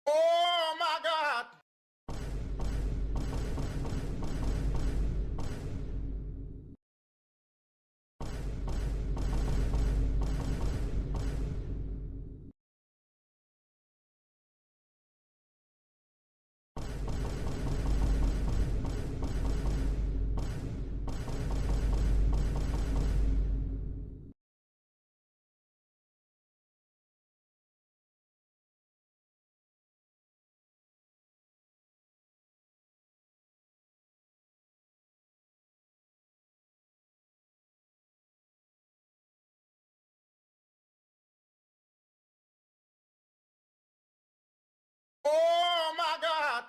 Oh my God! Oh my God!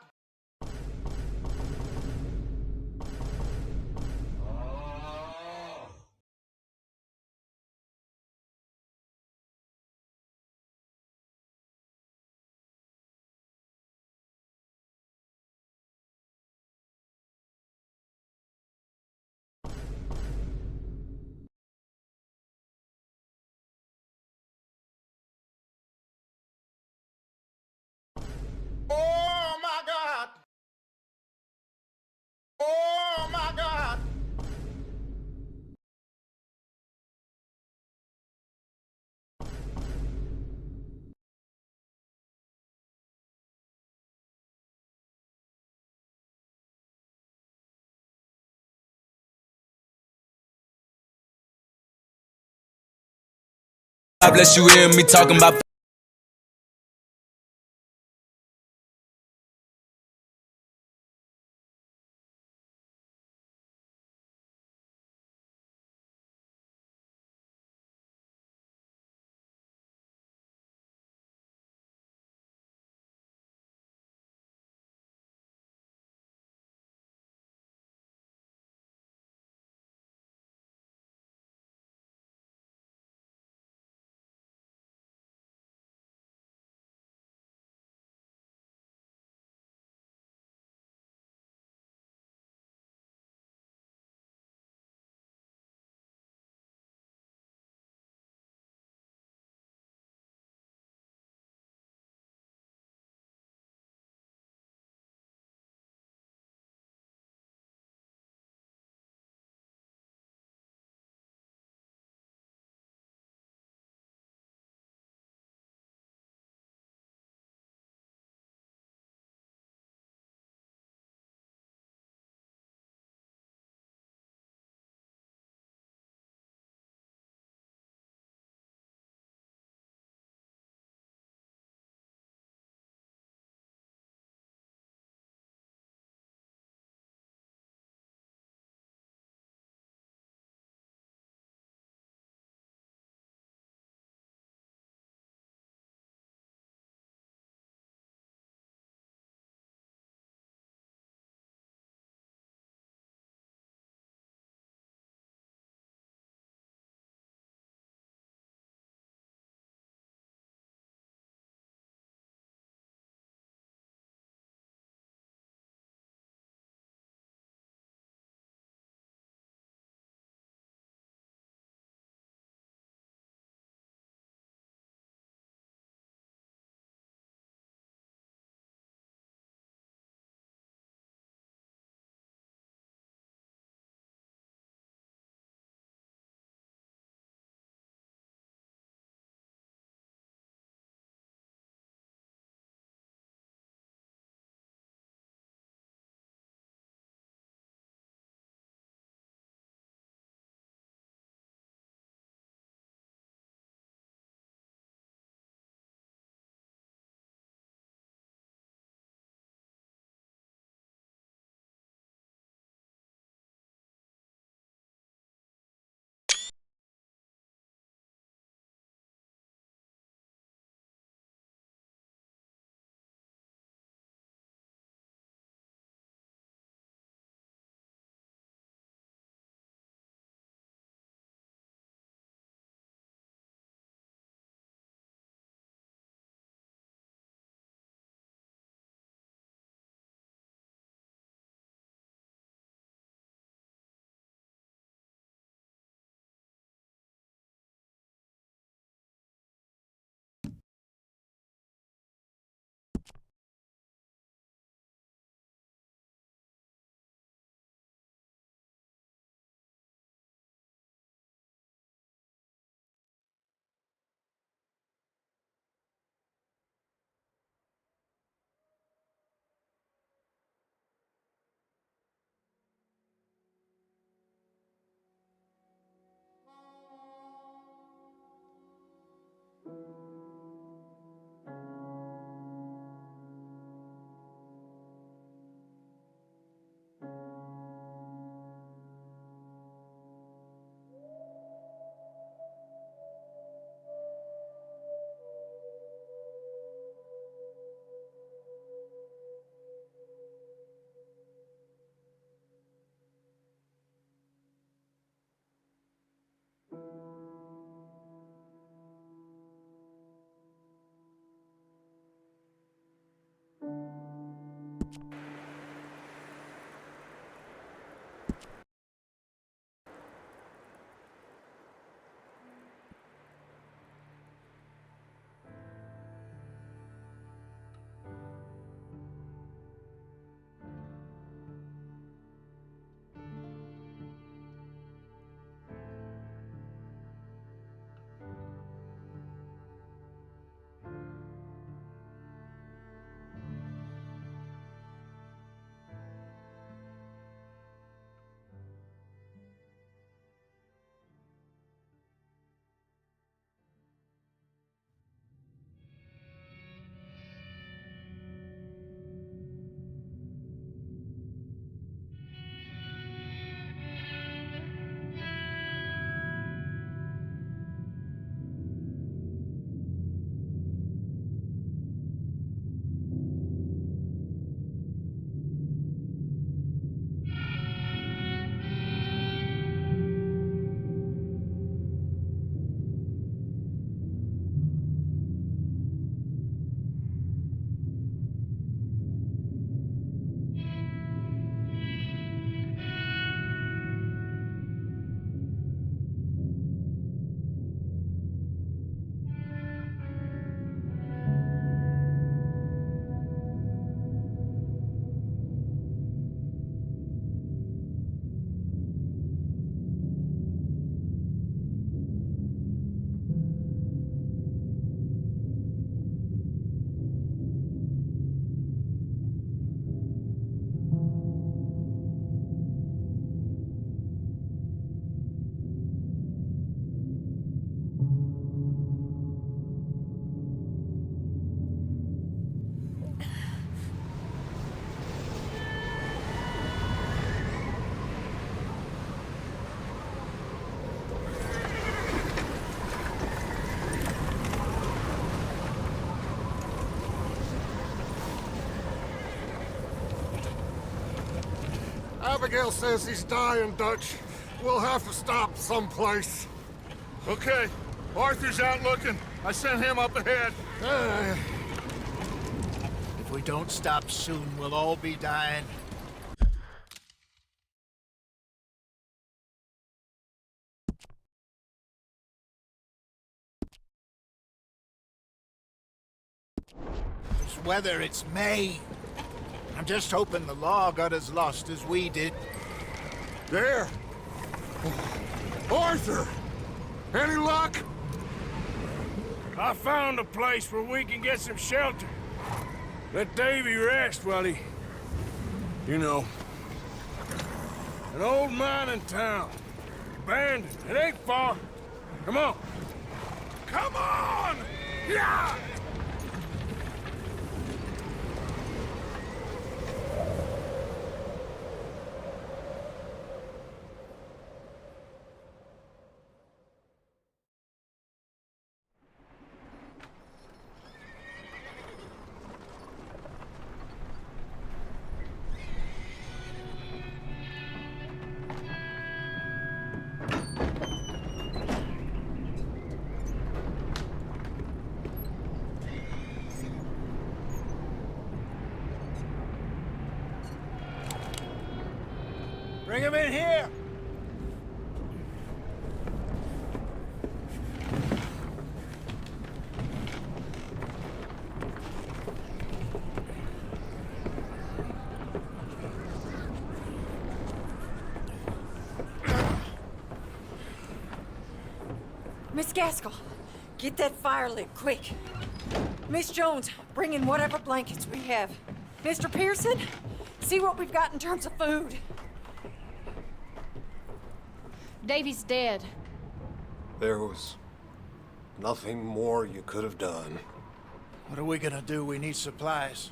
Oh my God! Oh my God! God bless you, hear me talking about Abigail says he's dying, Dutch. We'll have to stop someplace. Okay, Arthur's out looking. I sent him up ahead. If we don't stop soon, we'll all be dying. This weather, it's May. I'm just hoping the law got as lost as we did. There! Arthur! Any luck? I found a place where we can get some shelter. Let Davy rest while he... You know. An old mining town. Abandoned. It ain't far. Come on. Come on! Yeah! Bring him in here! Miss Gaskell, get that fire lit, quick. Miss Jones, bring in whatever blankets we have. Mr. Pearson, see what we've got in terms of food. Davy's dead. There was Nothing more you could have done. What are we gonna do? We need supplies.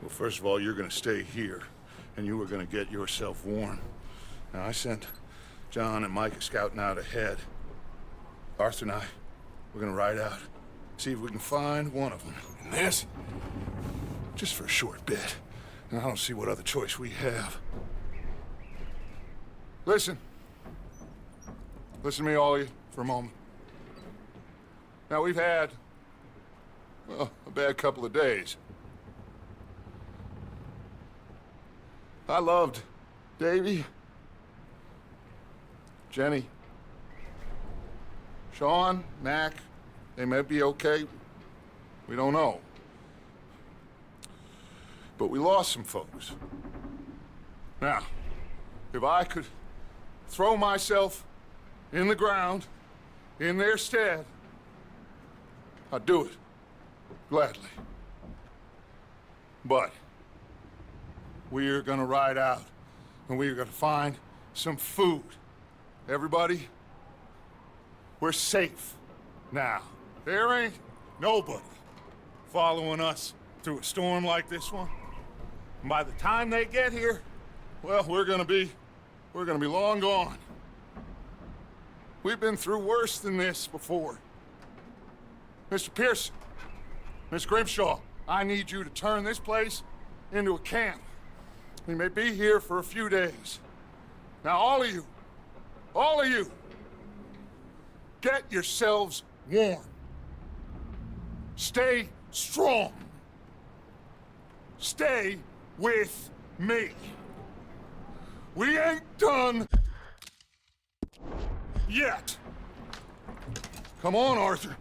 Well, first of all, you're gonna stay here, and you are gonna get yourself warm. Now, I sent John and Micah scouting out ahead. Arthur and I, we're gonna ride out, see if we can find one of them. And this? Just for a short bit. And I don't see what other choice we have. Listen. Listen to me, all of you, for a moment. Now, we've had, well, a bad couple of days. I loved Davy, Jenny, Sean, Mac. They may be okay. We don't know. But we lost some folks. Now, if I could throw myself in the ground in their stead, I'd do it, gladly. But we're gonna ride out, and we're gonna find some food. Everybody, we're safe now. There ain't nobody following us through a storm like this one. And by the time they get here, well, we're gonna be long gone. We've been through worse than this before. Mr. Pearson, Miss Grimshaw, I need you to turn this place into a camp. We may be here for a few days. Now, all of you, get yourselves warm. Stay strong. Stay with me. We ain't done yet. Come on, Arthur.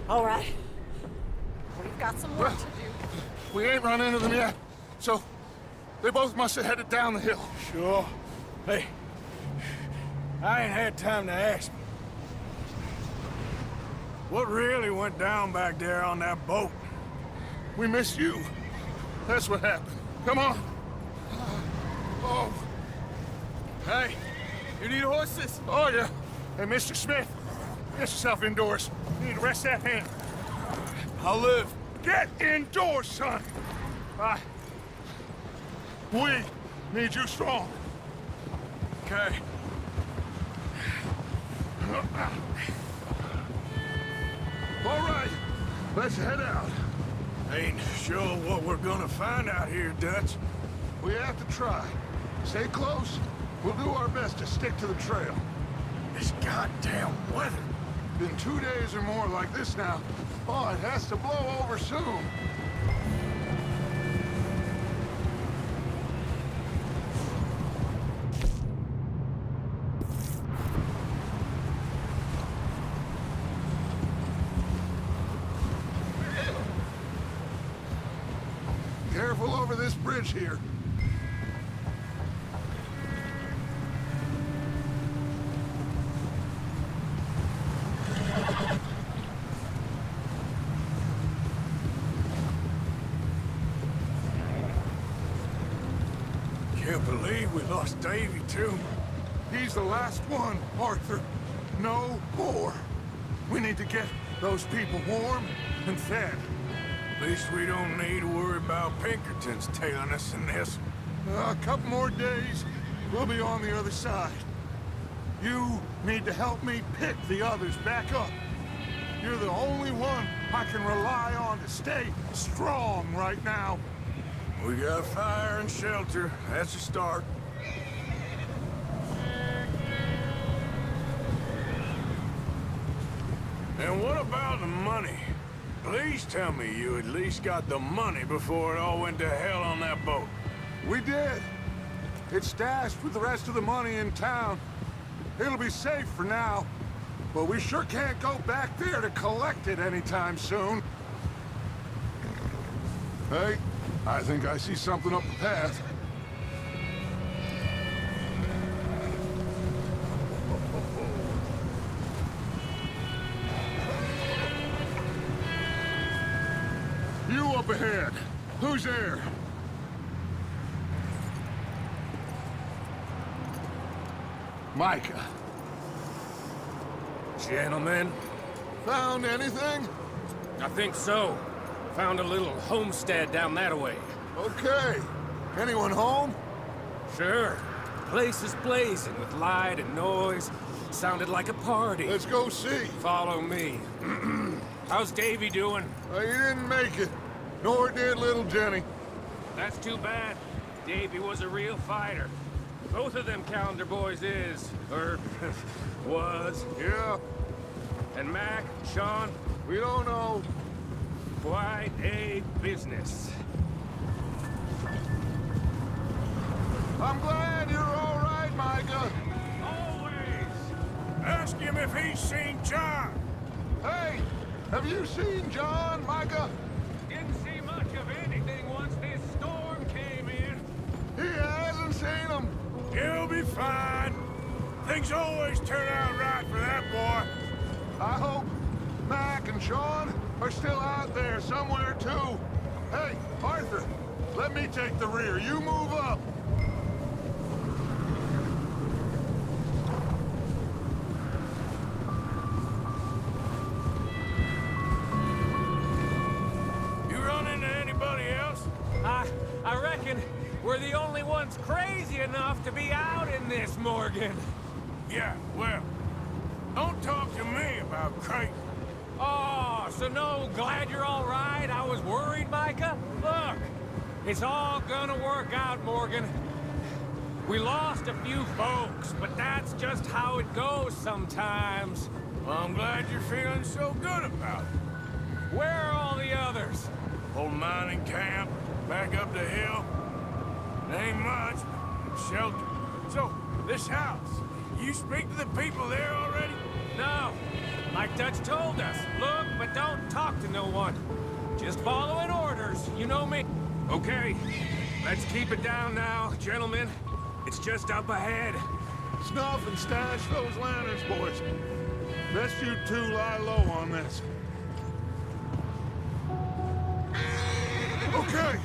All right. We've got some work to do. We ain't run into them yet, so they both must have headed down the hill. Sure. Hey, I ain't had time to ask. What really went down back there on that boat? We missed you. That's what happened. Come on. Oh. Hey, you need horses? Oh, yeah. Hey, Mr. Smith, get yourself indoors. You need to rest that hand. I'll live. Get indoors, son. We need you strong. Okay. All right, let's head out. Ain't sure what we're gonna find out here, Dutch. We have to try. Stay close. We'll do our best to stick to the trail. This goddamn weather. Been 2 days or more like this now. Oh, it has to blow over soon. Careful over this bridge here. Can't believe we lost Davy, too. He's the last one, Arthur. no more. We need to get those people warm and fed. At least we don't need to worry about Pinkertons tailing us in this. A couple more days, we'll be on the other side. You need to help me pick the others back up. You're the only one I can rely on to stay strong right now. We got fire and shelter. That's a start. And what about the money? Please tell me you at least got the money before it all went to hell on that boat. We did. It's stashed with the rest of the money in town. It'll be safe for now, but we sure can't go back there to collect it anytime soon. Hey, I think I see something up the path. You up ahead. Who's there? Micah. Gentlemen, Found anything? I think so. Found a little homestead down that way. Okay. Anyone home? Sure. Place is blazing with light and noise. Sounded like a party. Let's go see. Follow me. How's Davy doing? He didn't make it. Nor did little Jenny. That's too bad. Davy was a real fighter. Both of them calendar boys is, or was. Yeah, And Mac, Sean, we don't know. quite a business. I'm glad you're all right, Micah. Always! Ask him if he's seen John. Hey, have you seen John, Micah? Didn't see much of anything once this storm came in. He hasn't seen him. He'll be fine. Things always turn out right for that boy. I hope Mac and Sean are still out there somewhere, too. Hey, Arthur, let me take the rear. You move up. You run into anybody else? I reckon we're the only ones crazy enough to be out in this, Morgan. Yeah, well, don't talk to me about crazy. Oh, so no, glad you're all right. I was worried, Micah. Look, it's all gonna work out, Morgan. We lost a few folks, but that's just how it goes sometimes. Well, I'm glad you're feeling so good about it. Where are all the others? Old mining camp, back up the hill. It ain't much, but shelter. So, this house, you speak to the people there already? No, like Dutch told us. Look, but don't talk to no one. Just following orders, you know me. Okay, let's keep it down now, gentlemen. It's just up ahead. Snuff and stash those lanterns, boys. Best you two lie low on this. Okay,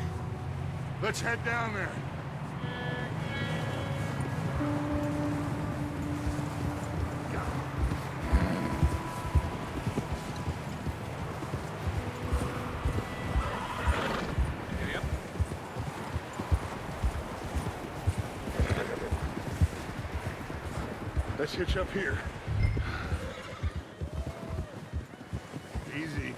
let's head down there. Let's hitch up here. Easy.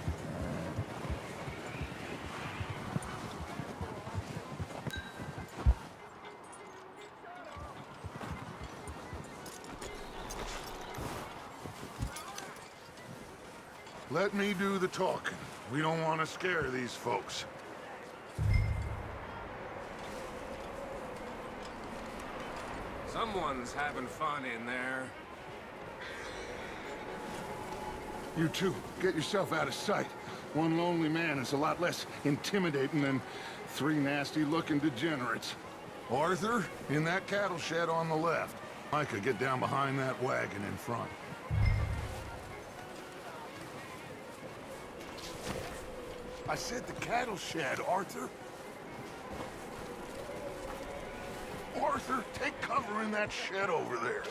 Let me do the talking. We don't want to scare these folks. Someone's having fun in there. You two, get yourself out of sight. One lonely man is a lot less intimidating than three nasty-looking degenerates. Arthur, in that cattle shed on the left. Micah, get down behind that wagon in front. I said the cattle shed, Arthur. Arthur, take cover in that shed over there.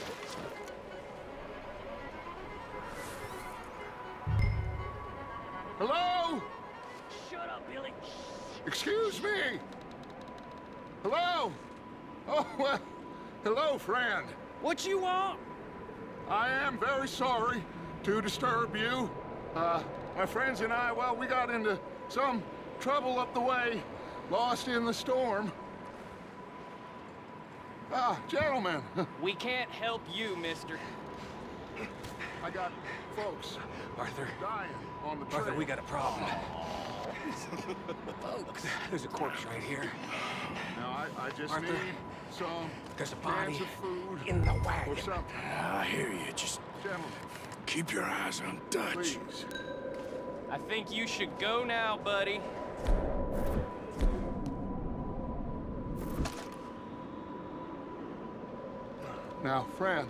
Hello? Shut up, Billy. Excuse me? Hello? Oh, well, hello, friend. What you want? I am very sorry to disturb you. My friends and I, well, we got into some trouble up the way, lost in the storm. Gentlemen, We can't help you, mister. I got folks Arthur. dying on the trail. Arthur, we got a problem. Folks, there's a corpse right here. Now, I just Arthur, need some There's a body cans of food in the or wagon. something. I hear you. Just Gentlemen, keep your eyes on Dutch. please. I think you should go now, buddy. Now, friend,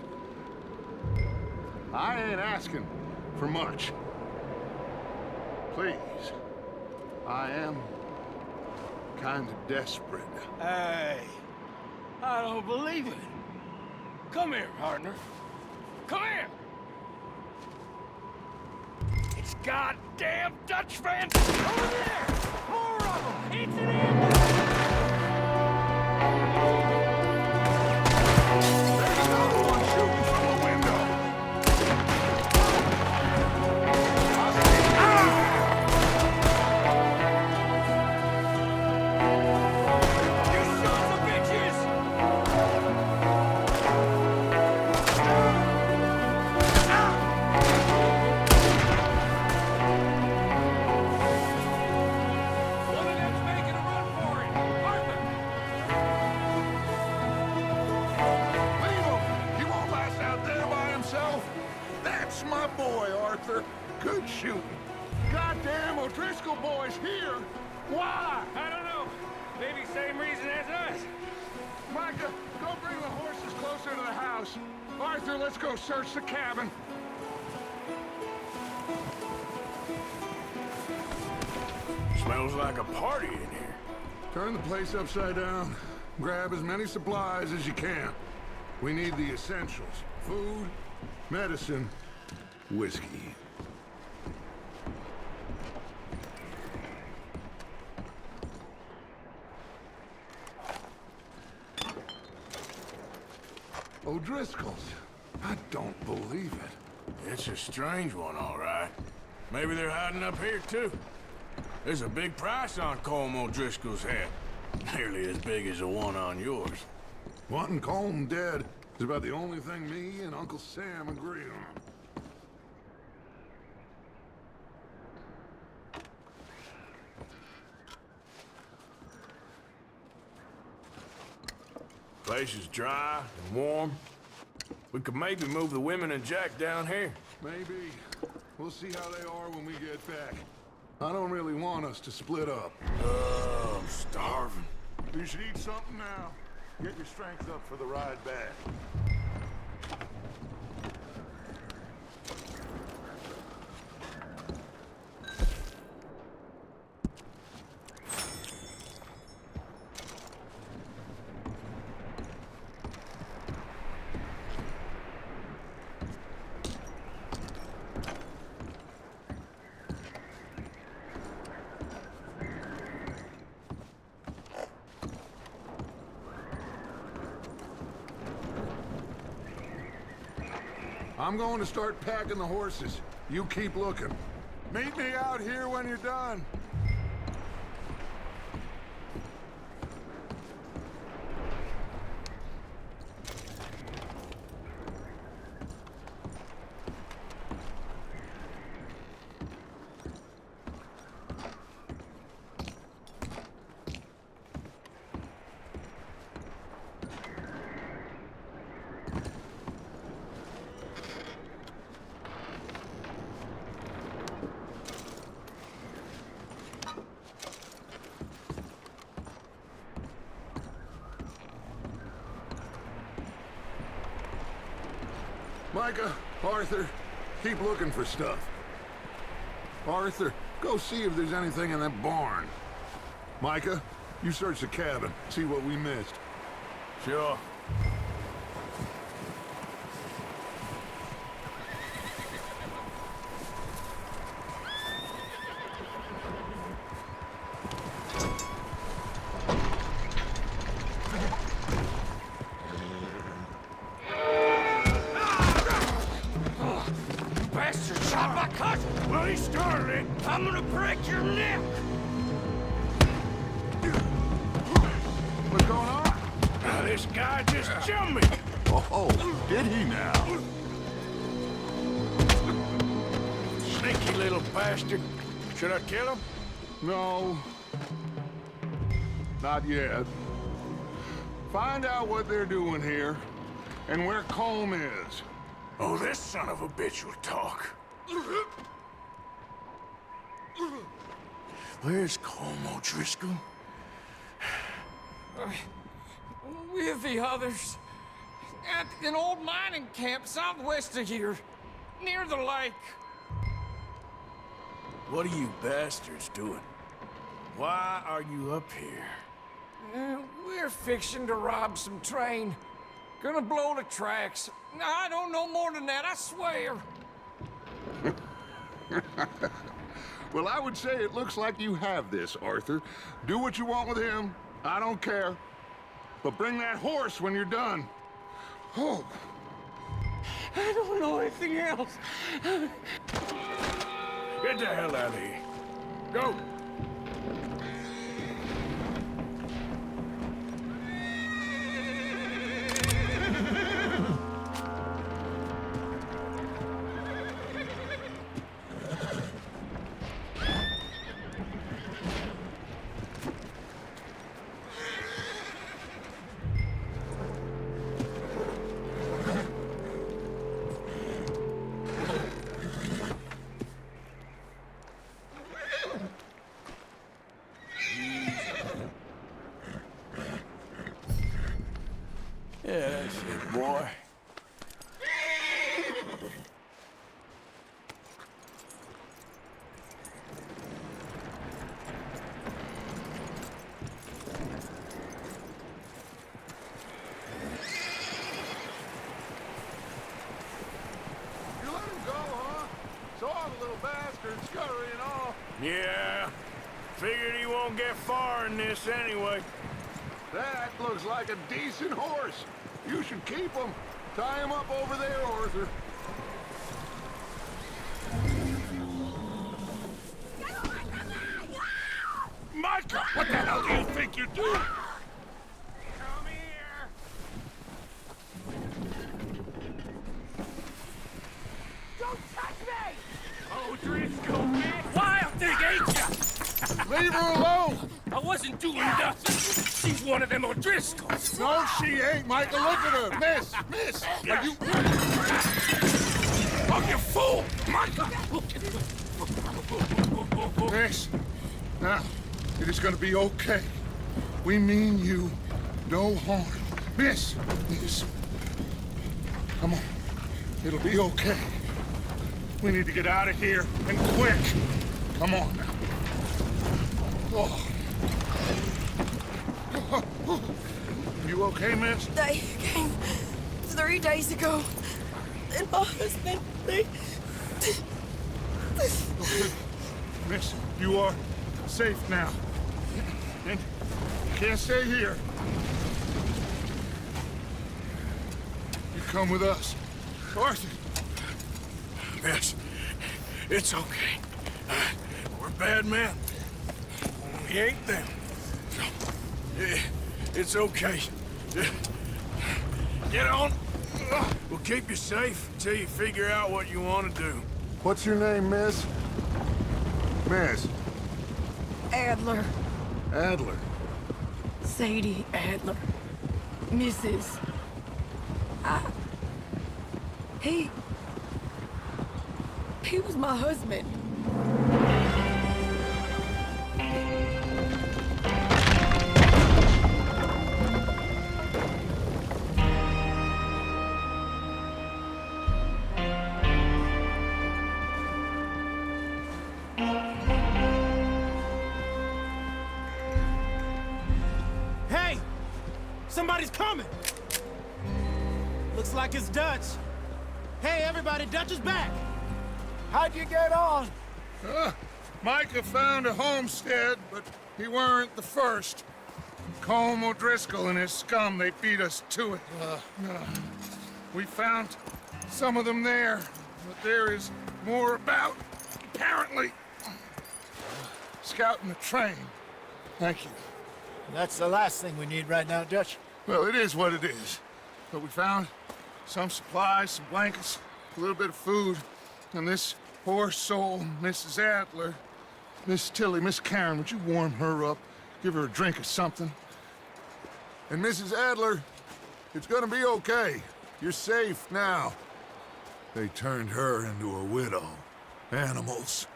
I ain't asking for much. Please, I am kind of desperate. Hey, I don't believe it. Come here, partner. Come here. It's goddamn Dutch friends over there. More of them! It's an ambush! There's another one shooting from the window. You sons of bitches! One of them's making a run for it! Arthur! Leave him. He won't last out there by himself. That's my boy, Arthur. Good shooting. Goddamn O'Driscoll boy's here. Why? I don't know. Maybe same reason as us. Micah, go bring the horses closer to the house. Arthur, let's go search the cabin. Smells like a party in here. Turn the place upside down. Grab as many supplies as you can. We need the essentials. Food, medicine, whiskey. O'Driscoll's. I don't believe it. It's a strange one, all right. Maybe they're hiding up here, too. There's a big price on Colm O'Driscoll's head. Nearly as big as the one on yours. Wanting Colm dead is about the only thing me and Uncle Sam agree on. Place is dry and warm. We could maybe move the women and Jack down here. Maybe. We'll see how they are when we get back. I don't really want us to split up. Oh, I'm starving. You should eat something now. Get your strength up for the ride back. I'm going to start packing the horses. You keep looking. Meet me out here when you're done. Micah, Arthur, keep looking for stuff. Arthur, go see if there's anything in that barn. Micah, you search the cabin, see what we missed. Sure. Scarlet, I'm gonna break your neck! What's going on? This guy just jumped me! Oh, did he now? Sneaky little bastard. Should I kill him? No. Not yet. Find out what they're doing here, and where Colm is. Oh, this son of a bitch will talk. Where's Colm O'Driscoll? With the others. At an old mining camp southwest of here. Near the lake. What are you bastards doing? Why are you up here? We're fixing to rob some train. Gonna blow the tracks. I don't know more than that, I swear. Well, I would say it looks like you have this, Arthur. Do what you want with him. I don't care. But bring that horse when you're done. Oh. I don't know anything else. Get the hell out of here. Go! Yeah, that's it, boy. You let him go, huh? Saw the little bastard scurrying off. Yeah. Figured he won't get far in this anyway. That looks like a decent horse. You should keep him. Tie him up over there, Arthur. Micah, what the hell do you think you're doing? Come here. Don't touch me! Oh, Driscoll, man. Wild thing, ain't ya? Leave her alone! I wasn't doing nothing. She's one of them O'Driscolls. No, she ain't, Michael. Look at her. Miss, miss. Are you... Oh, you fool! Micah! Miss. Now, it is gonna be okay. We mean you no harm. Miss, miss. Come on. It'll be okay. We need to get out of here, and quick. Come on now. Oh. You okay, miss? They came 3 days ago. And my husband, they... Miss, you are safe now. And you can't stay here. You come with us. Arthur. Miss, it's okay. We're bad men. We ain't them. It's okay. Get on. We'll keep you safe until you figure out what you want to do. What's your name, miss? Miss. Adler. Adler. Sadie Adler. Mrs. He was my husband. Hey! Somebody's coming! Looks like it's Dutch. Hey, everybody, Dutch is back! How'd you get on? Micah found a homestead, but he weren't the first. Colm O'Driscoll and his scum, they beat us to it. We found some of them there, but there is more about. apparently scouting the train. Thank you. That's the last thing we need right now, Dutch. Well, it is what it is. But we found some supplies, some blankets, a little bit of food, and this poor soul, Mrs. Adler, Miss Tilly, Miss Karen, would you warm her up? Give her a drink or something? And Mrs. Adler, it's gonna be okay. You're safe now. They turned her into a widow. Animals.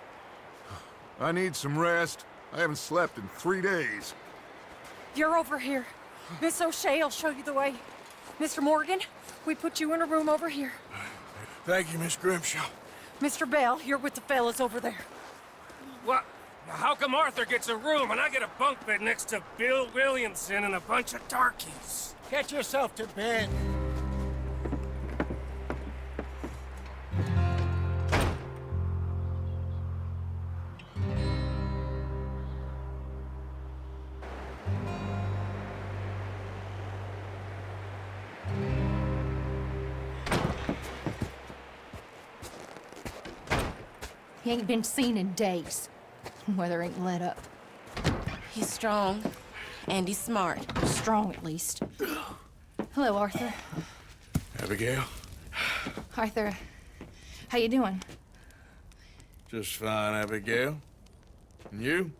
I need some rest. I haven't slept in 3 days. You're over here. Miss O'Shea will show you the way. Mr. Morgan, we put you in a room over here. Thank you, Miss Grimshaw. Mr. Bell, you're with the fellas over there. What? How come Arthur gets a room and I get a bunk bed next to Bill Williamson and a bunch of darkies? Get yourself to bed. He ain't been seen in days. Weather ain't let up. He's strong, and he's smart. Strong, at least. Hello, Arthur. Abigail? Arthur, how you doing? Just fine, Abigail. And you?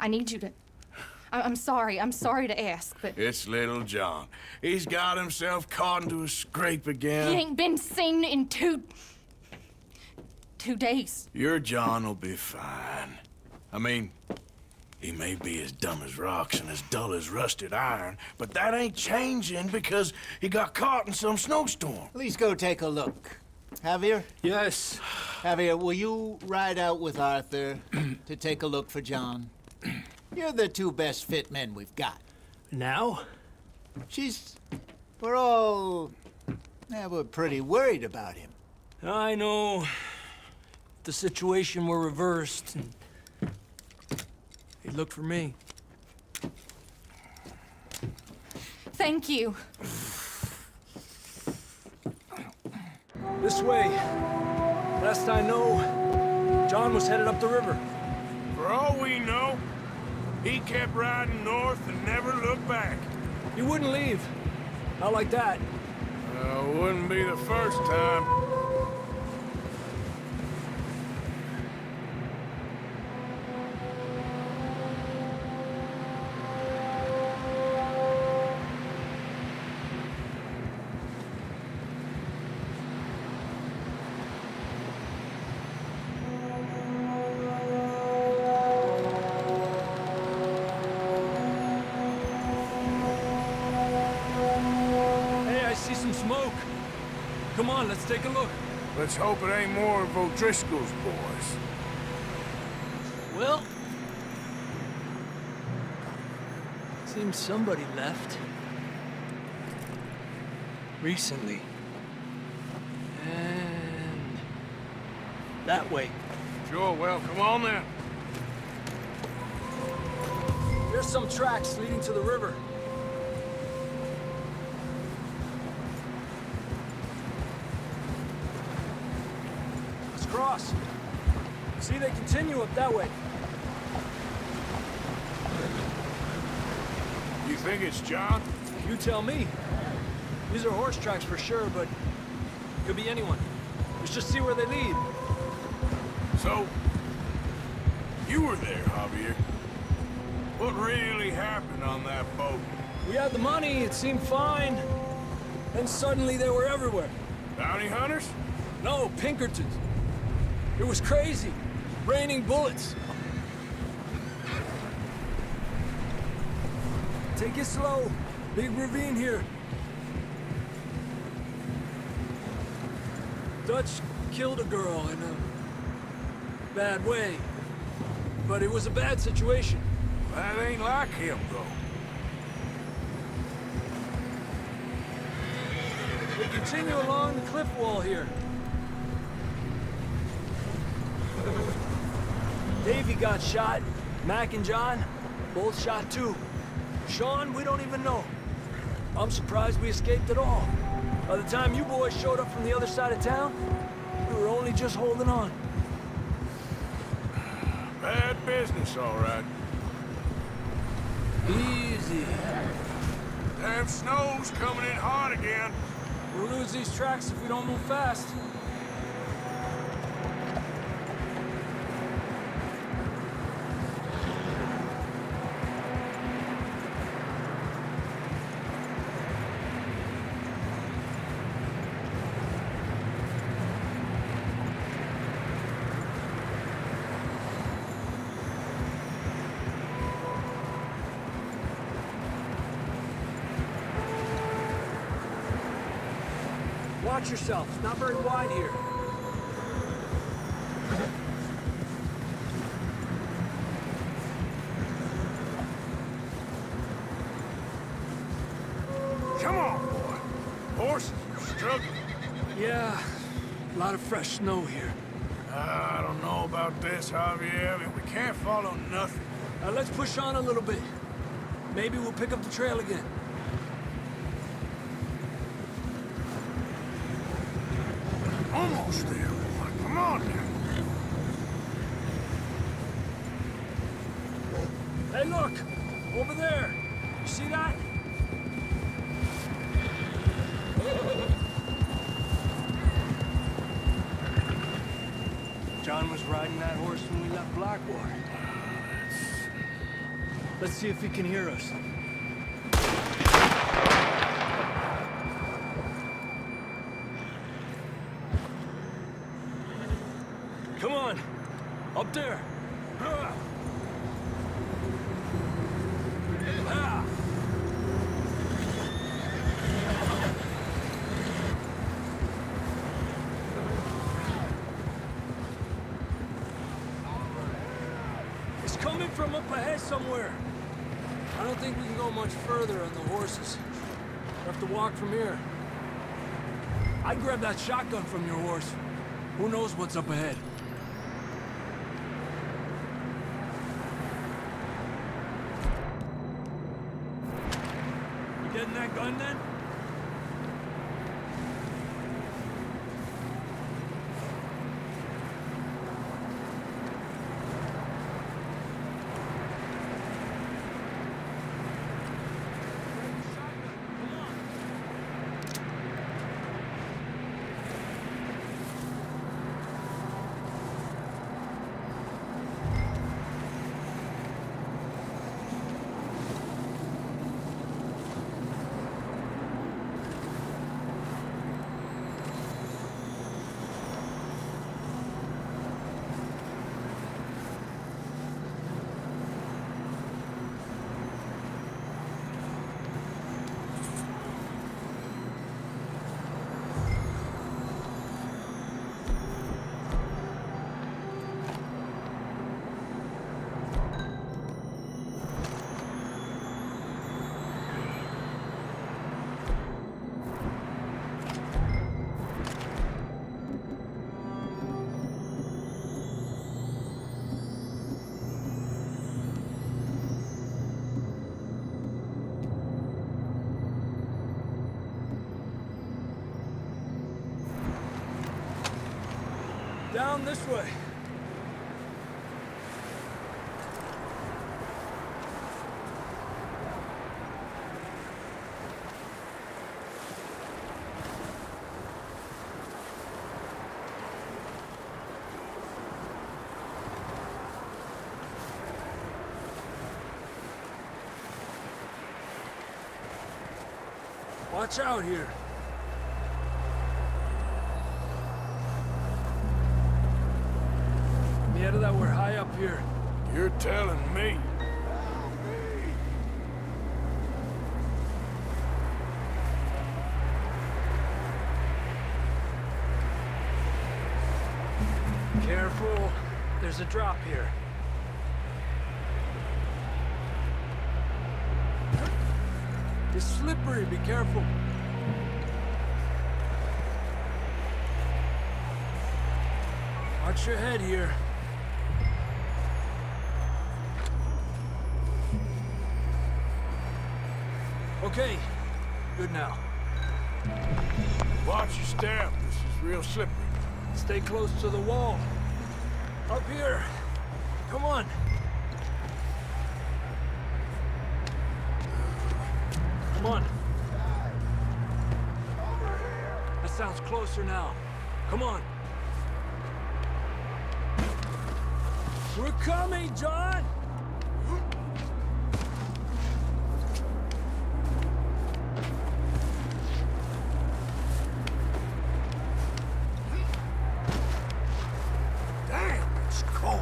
I need you to... I'm sorry to ask, but... It's little John. He's got himself caught into a scrape again. He ain't been seen in 2 days. Your John will be fine. I mean, he may be as dumb as rocks and as dull as rusted iron, but that ain't changing because he got caught in some snowstorm. Please go take a look. Javier? Yes. Javier, will you ride out with Arthur to take a look for John? You're the 2 best fit men we've got. Now? We're pretty worried about him. I know. If the situation were reversed, and he'd look for me. Thank you. This way. Last I know, John was headed up the river. For all we know, he kept riding north and never looked back. He wouldn't leave. Not like that. Wouldn't be the first time. Come on, let's take a look. Let's hope it ain't more of O'Driscoll's boys. Well... seems somebody left. Recently. And... that way. Sure, well, come on then. There's some tracks leading to the river. Cross. See, they continue up that way. You think it's John? You tell me. These are horse tracks for sure, but could be anyone. Let's just see where they lead. So, you were there, Javier. What really happened on that boat? We had the money, it seemed fine. Then suddenly they were everywhere. Bounty hunters? No, Pinkertons. It was crazy. Raining bullets. Take it slow. Big ravine here. Dutch killed a girl in a bad way. But it was a bad situation. That ain't like him, though. They continue along the cliff wall here. Davey got shot. Mac and John, both shot too. Sean, we don't even know. I'm surprised we escaped at all. By the time you boys showed up from the other side of town, we were only just holding on. Bad business, all right. Easy. Damn snow's coming in hard again. We'll lose these tracks if we don't move fast. Watch yourself. It's not very wide here. Come on, boy. Horses are struggling. Yeah, a lot of fresh snow here. I don't know about this, Javier. I mean, we can't follow nothing. Let's push on a little bit. Maybe we'll pick up the trail again. Almost there, boy. Come on now. Hey, look! Over there! You see that? John was riding that horse when we left Blackwater. Let's see if he can hear us. Come on! Up there! Ah. It's coming from up ahead somewhere. I don't think we can go much further on the horses. We'll have to walk from here. I'd grab that shotgun from your horse. Who knows what's up ahead? You getting that gun then? Down this way. Watch out here. That we're high up here. You're telling me. Careful. There's a drop here. It's slippery. Be careful. Watch your head here. Okay, good now. Watch your step. This is real slippery. Stay close to the wall. Up here. Come on. Come on. That sounds closer now. Come on. We're coming, John! Damn, it's cold.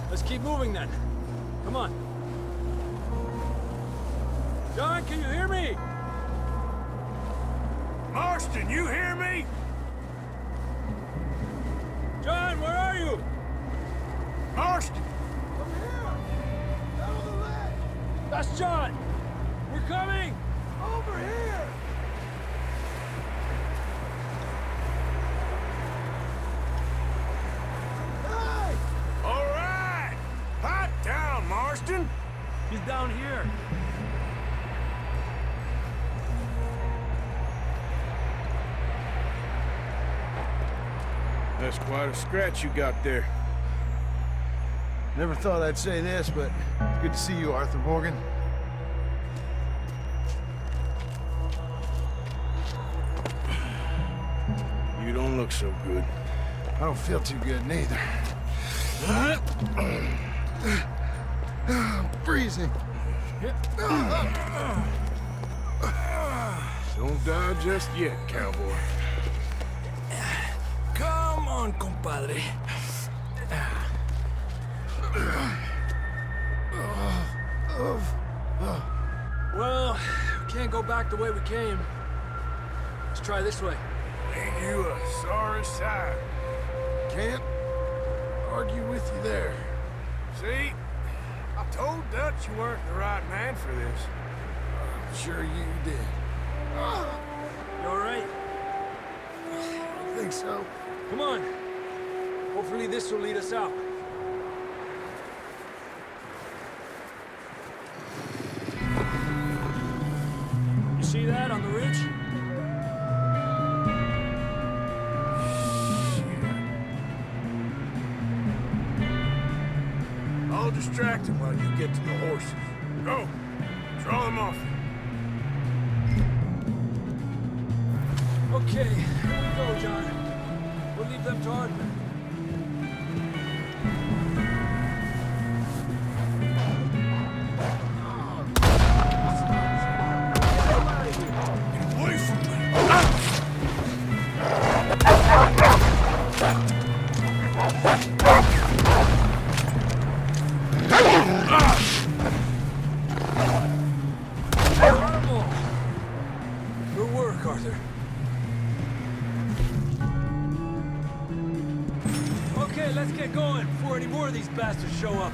Let's keep moving then. Come on. John, can you hear me? Marston, you hear me? John, where are you? Marston! That's John! We're coming! Over here! All right! Hot down, Marston! He's down here. That's quite a scratch you got there. Never thought I'd say this, but it's good to see you, Arthur Morgan. You don't look so good. I don't feel too good, neither. I'm freezing. Don't die just yet, cowboy. Come on, compadre. Well, we can't go back the way we came. Let's try this way. Ain't you a sorry sight? Can't argue with you there. See? I told Dutch you weren't the right man for this. I'm sure you did. You all right? I think so. Come on. Hopefully this will lead us out. You see that on the ridge? I'll distract him while you get to the horses. Go! Draw them off. Okay, here we go, John. We'll leave them to Arthur. Get away from me! Good work, Arthur. Okay, let's get going before any more of these bastards show up.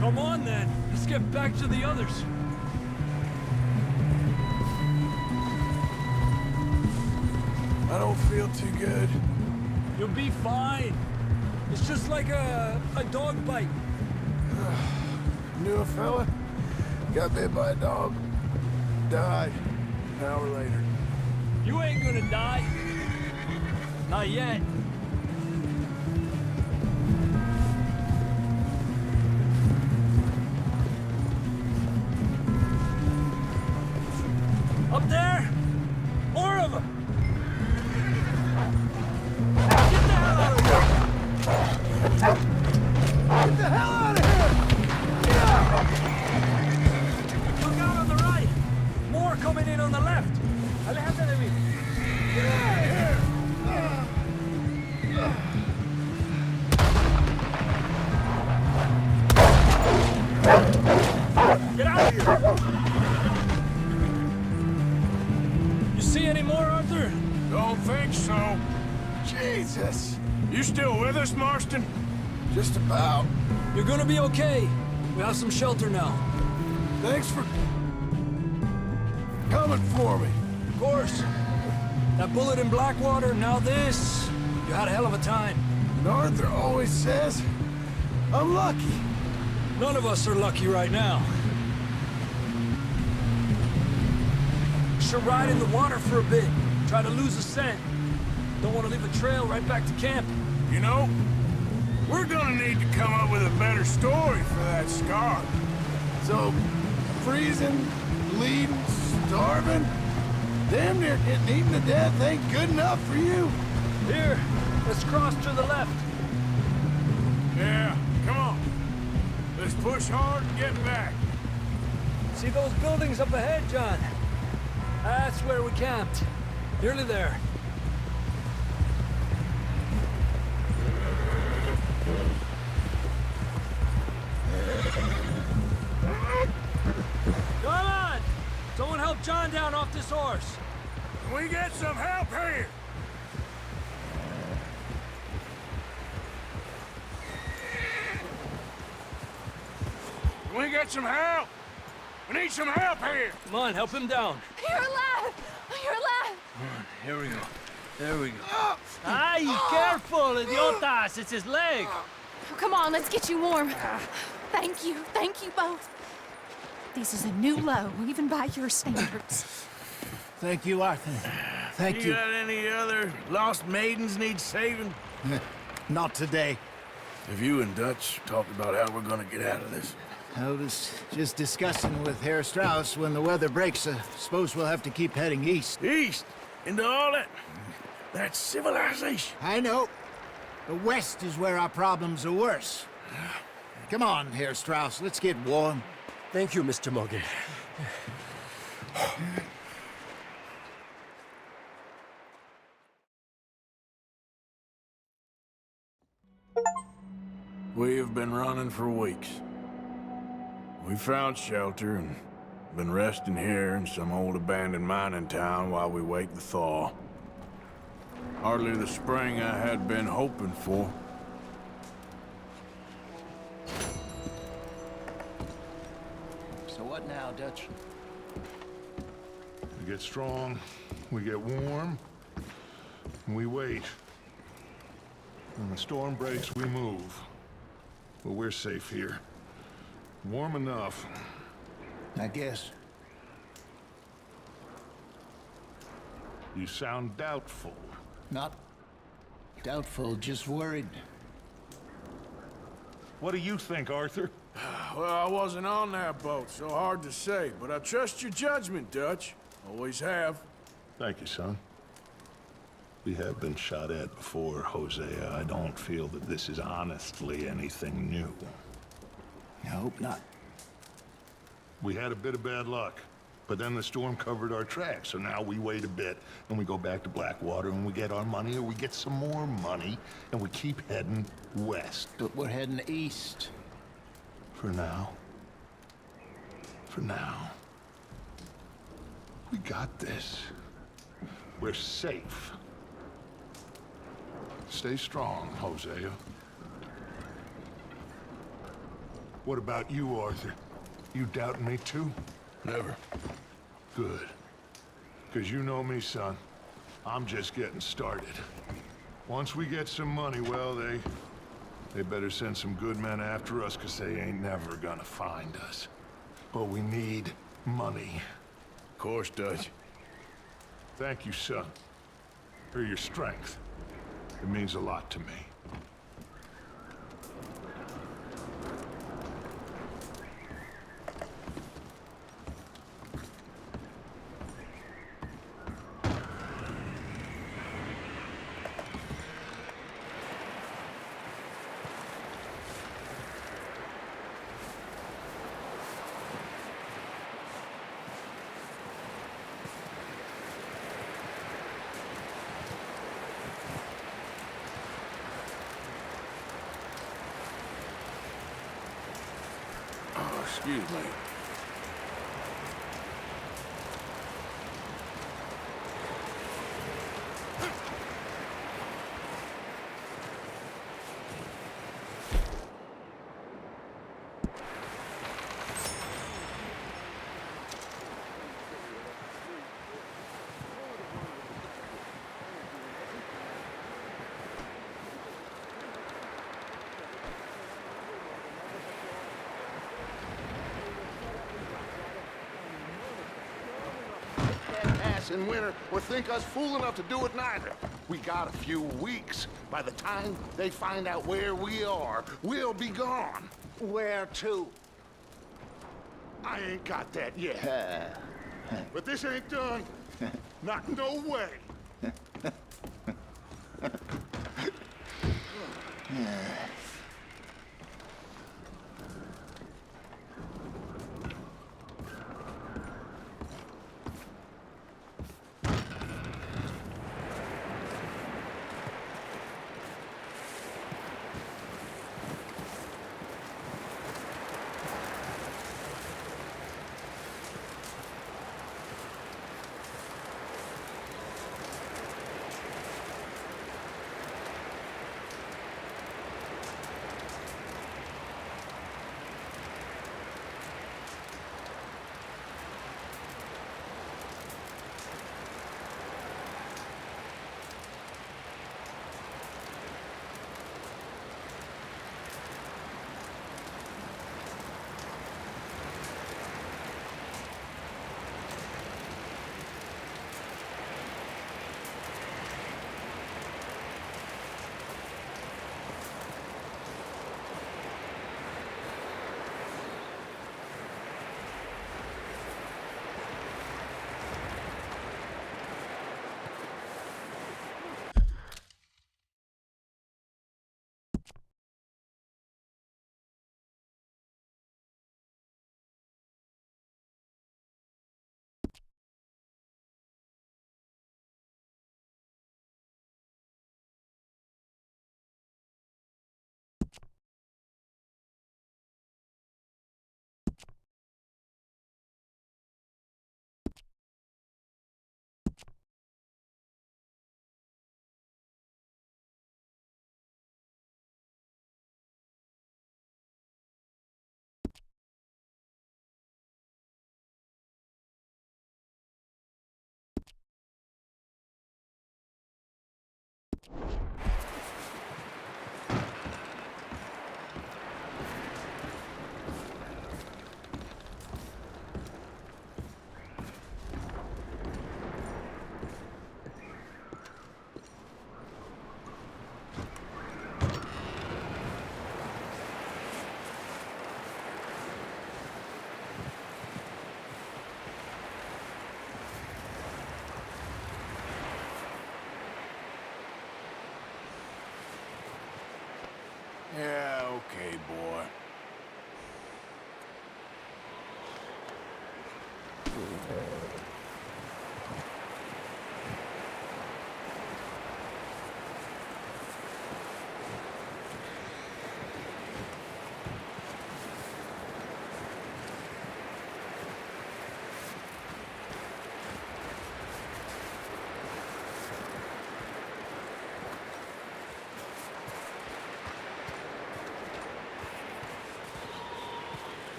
Come on then, let's get back to the others. I don't feel too good. You'll be fine. It's just like a dog bite. Knew a fella, got bit by a dog, died an hour later. You ain't gonna die. Not yet. Up there? More of them! Get the hell out of here! Get the hell out of here! Look out on the right! More coming in on the left! Aléjate de mí! Get out of here! Get out of here! You see any more, Arthur? Don't think so. Jesus! You still with us, Marston? Just about. You're gonna be okay. We have some shelter now. Thanks for coming for me. Of course. That bullet in Blackwater, now this. You had a hell of a time. And Arthur always says I'm lucky. None of us are lucky right now. Should ride in the water for a bit. Try to lose a scent. Don't want to leave a trail right back to camp. You know, we're gonna need to come up with a better story for that scar. So, freezing, bleeding, starving, damn near getting eaten to death ain't good enough for you. Here, let's cross to the left. Yeah, come on. Let's push hard and get back. See those buildings up ahead, John? That's where we camped. Nearly there. Come on! Someone help John down off this horse. Can we get some help here? Can we get some help? We need some help here. Come on, help him down. You're alive! You're alive! Here we go. There we go. Ay, careful, idiotas! It's his leg. Oh, come on, let's get you warm. Thank you both. This is a new low, even by your standards. Thank you, Arthur. Thank you. You got any other lost maidens need saving? Not today. Have you and Dutch talked about how we're gonna get out of this? I was just discussing with Herr Strauss when the weather breaks. Suppose we'll have to keep heading east. East? Into all that? That's civilization. I know. The west is where our problems are worse. Come on, Herr Strauss. Let's get warm. Thank you, Mr. Morgan. We have been running for weeks. We found shelter and been resting here in some old abandoned mining town while we wait the thaw. Hardly the spring I had been hoping for. So what now, Dutch? We get strong, we get warm, and we wait. When the storm breaks, we move. But we're safe here. Warm enough. I guess. You sound doubtful. Not doubtful, just worried. What do you think, Arthur? Well, I wasn't on that boat, so hard to say. But I trust your judgment, Dutch. Always have. Thank you, son. We have been shot at before, Hosea. I don't feel that this is honestly anything new. I hope not. We had a bit of bad luck, but then the storm covered our tracks, so now we wait a bit, and we go back to Blackwater, and we get our money, or we get some more money, and we keep heading west. But we're heading east. For now. For now. We got this. We're safe. Stay strong, Hosea. What about you, Arthur? You doubting me too? Never. Good. Because you know me, son. I'm just getting started. Once we get some money, well, they better send some good men after us, because they ain't never gonna find us. But we need money. Of course, Dutch. Thank you, son, for your strength. It means a lot to me. Oh, excuse me. In winter, or think us fool enough to do it neither. We got a few weeks. By the time they find out where we are, we'll be gone. Where to? I ain't got that yet. But this ain't done. Not no way. Yeah, okay, boy.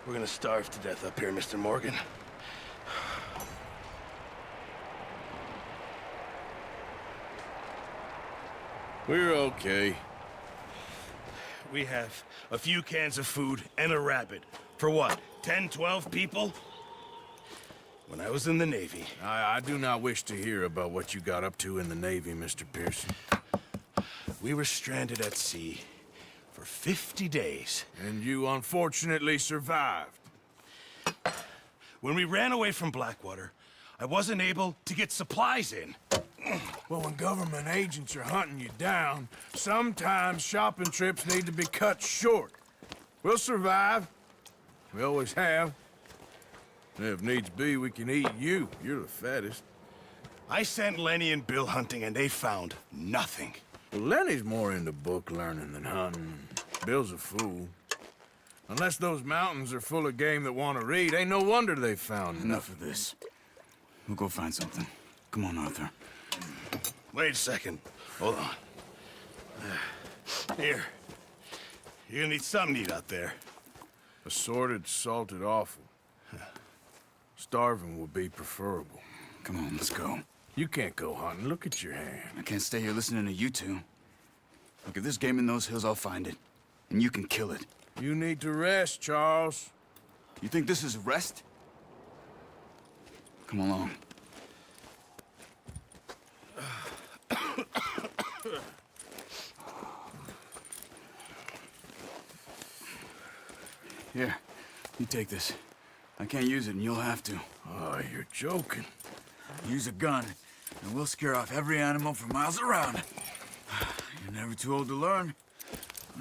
We're gonna starve to death up here, Mr. Morgan. We're okay. We have a few cans of food and a rabbit. For what, 10, 12 people? When I was in the Navy... I do not wish to hear about what you got up to in the Navy, Mr. Pearson. We were stranded at sea for 50 days. And you unfortunately survived. When we ran away from Blackwater, I wasn't able to get supplies in. Well, when government agents are hunting you down, sometimes shopping trips need to be cut short. We'll survive. We always have. And if needs be, we can eat you. You're the fattest. I sent Lenny and Bill hunting, and they found nothing. Well, Lenny's more into book learning than hunting. Bill's a fool. Unless those mountains are full of game that want to read, ain't no wonder they found Enough of this. We'll go find something. Come on, Arthur. Wait a second. Hold on. Here. You're gonna need something to eat out there. Assorted, salted offal. Starving would be preferable. Come on, let's go. You can't go hunting. Look at your hand. I can't stay here listening to you two. Look, if there's game in those hills, I'll find it. And you can kill it. You need to rest, Charles. You think this is rest? Come along. Here, you take this. I can't use it, and you'll have to. Oh, you're joking. Use a gun, and we'll scare off every animal for miles around. You're never too old to learn,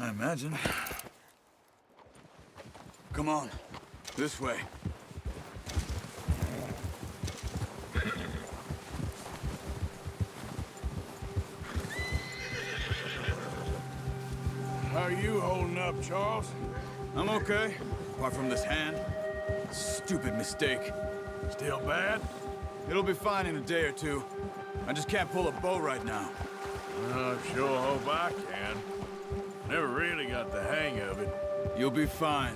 I imagine. Come on, this way. How are you holding up, Charles? I'm okay, apart from this hand. Stupid mistake. Still bad? It'll be fine in a day or two. I just can't pull a bow right now. I sure hope I can. Never really got the hang of it. You'll be fine.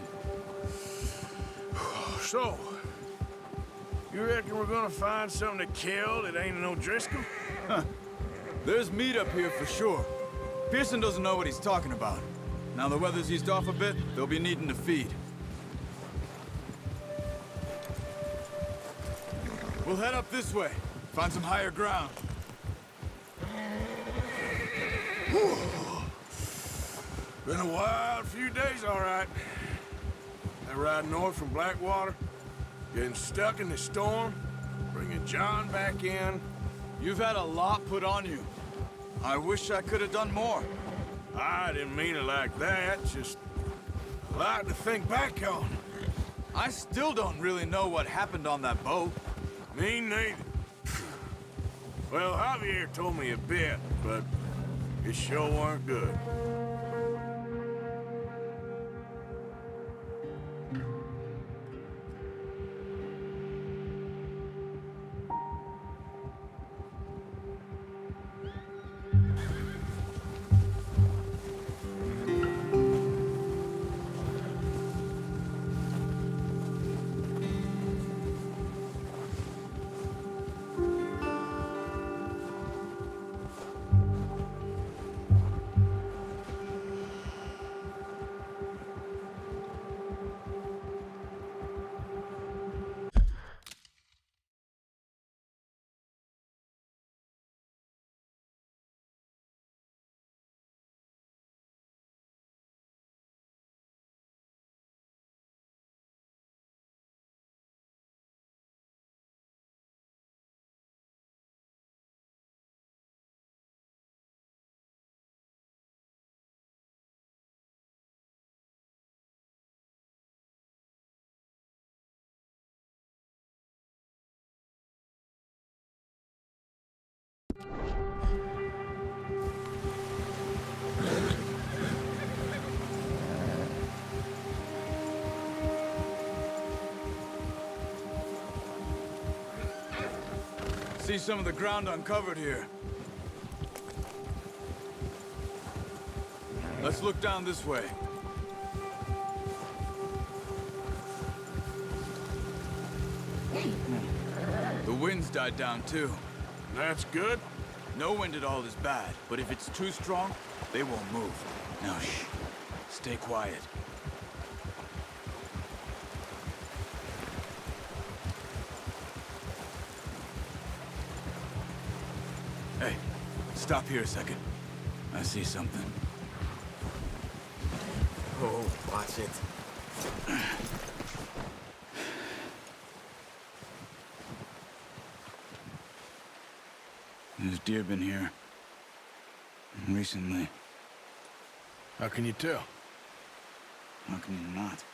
So, you reckon we're gonna find something to kill that ain't no Driscoll? Huh. There's meat up here for sure. Pearson doesn't know what he's talking about. Now the weather's eased off a bit, they'll be needing to feed. We'll head up this way. Find some higher ground. Been a wild few days, all right. I ride north from Blackwater, getting stuck in the storm, bringing John back in. You've had a lot put on you. I wish I could have done more. I didn't mean it like that, just a lot to think back on. I still don't really know what happened on that boat. Me neither. Well, Javier told me a bit, but it sure weren't good. See some of the ground uncovered here. Let's look down this way. The wind's died down too. That's good. No wind at all is bad, but if it's too strong, they won't move. Now shh. Stay quiet. Hey, stop here a second. I see something. Oh, watch it. There's deer been here. Recently. How can you tell? How can you not?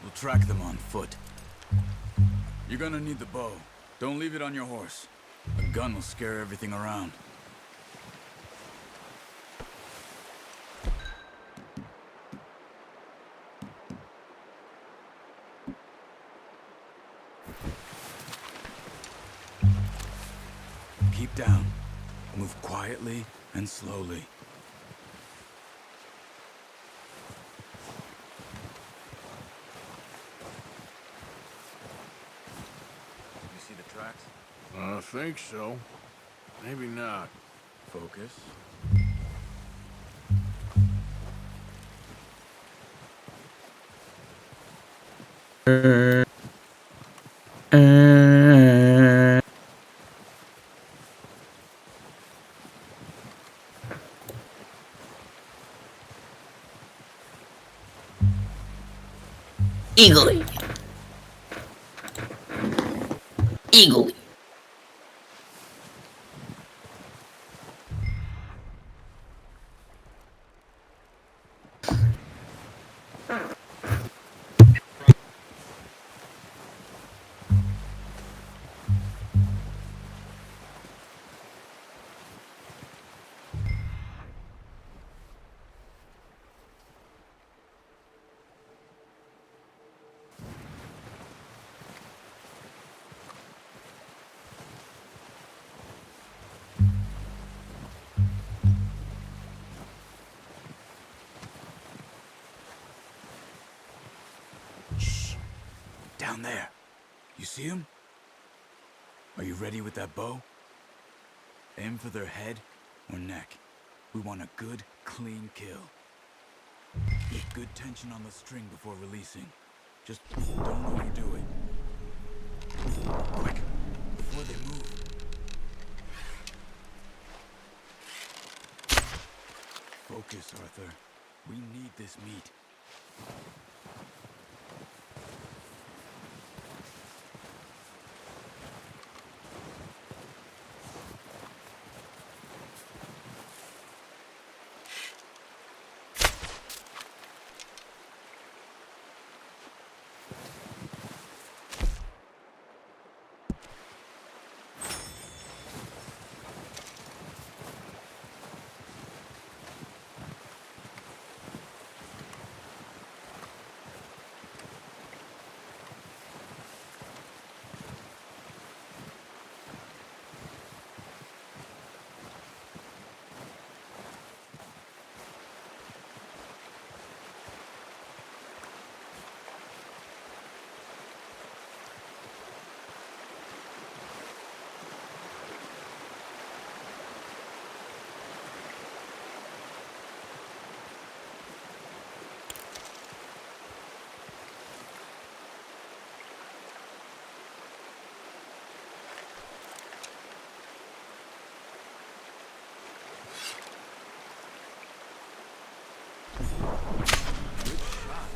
We'll track them on foot. You're gonna need the bow. Don't leave it on your horse. A gun will scare everything around. Keep down. Move quietly and slowly. You see the tracks? I think so. Maybe not. Focus. Eagerly. Eagerly. Down there. You see him? Are you ready with that bow? Aim for their head or neck. We want a good, clean kill. Get good tension on the string before releasing. Just don't overdo it. Quick, before they move. Focus, Arthur. We need this meat. Good shot.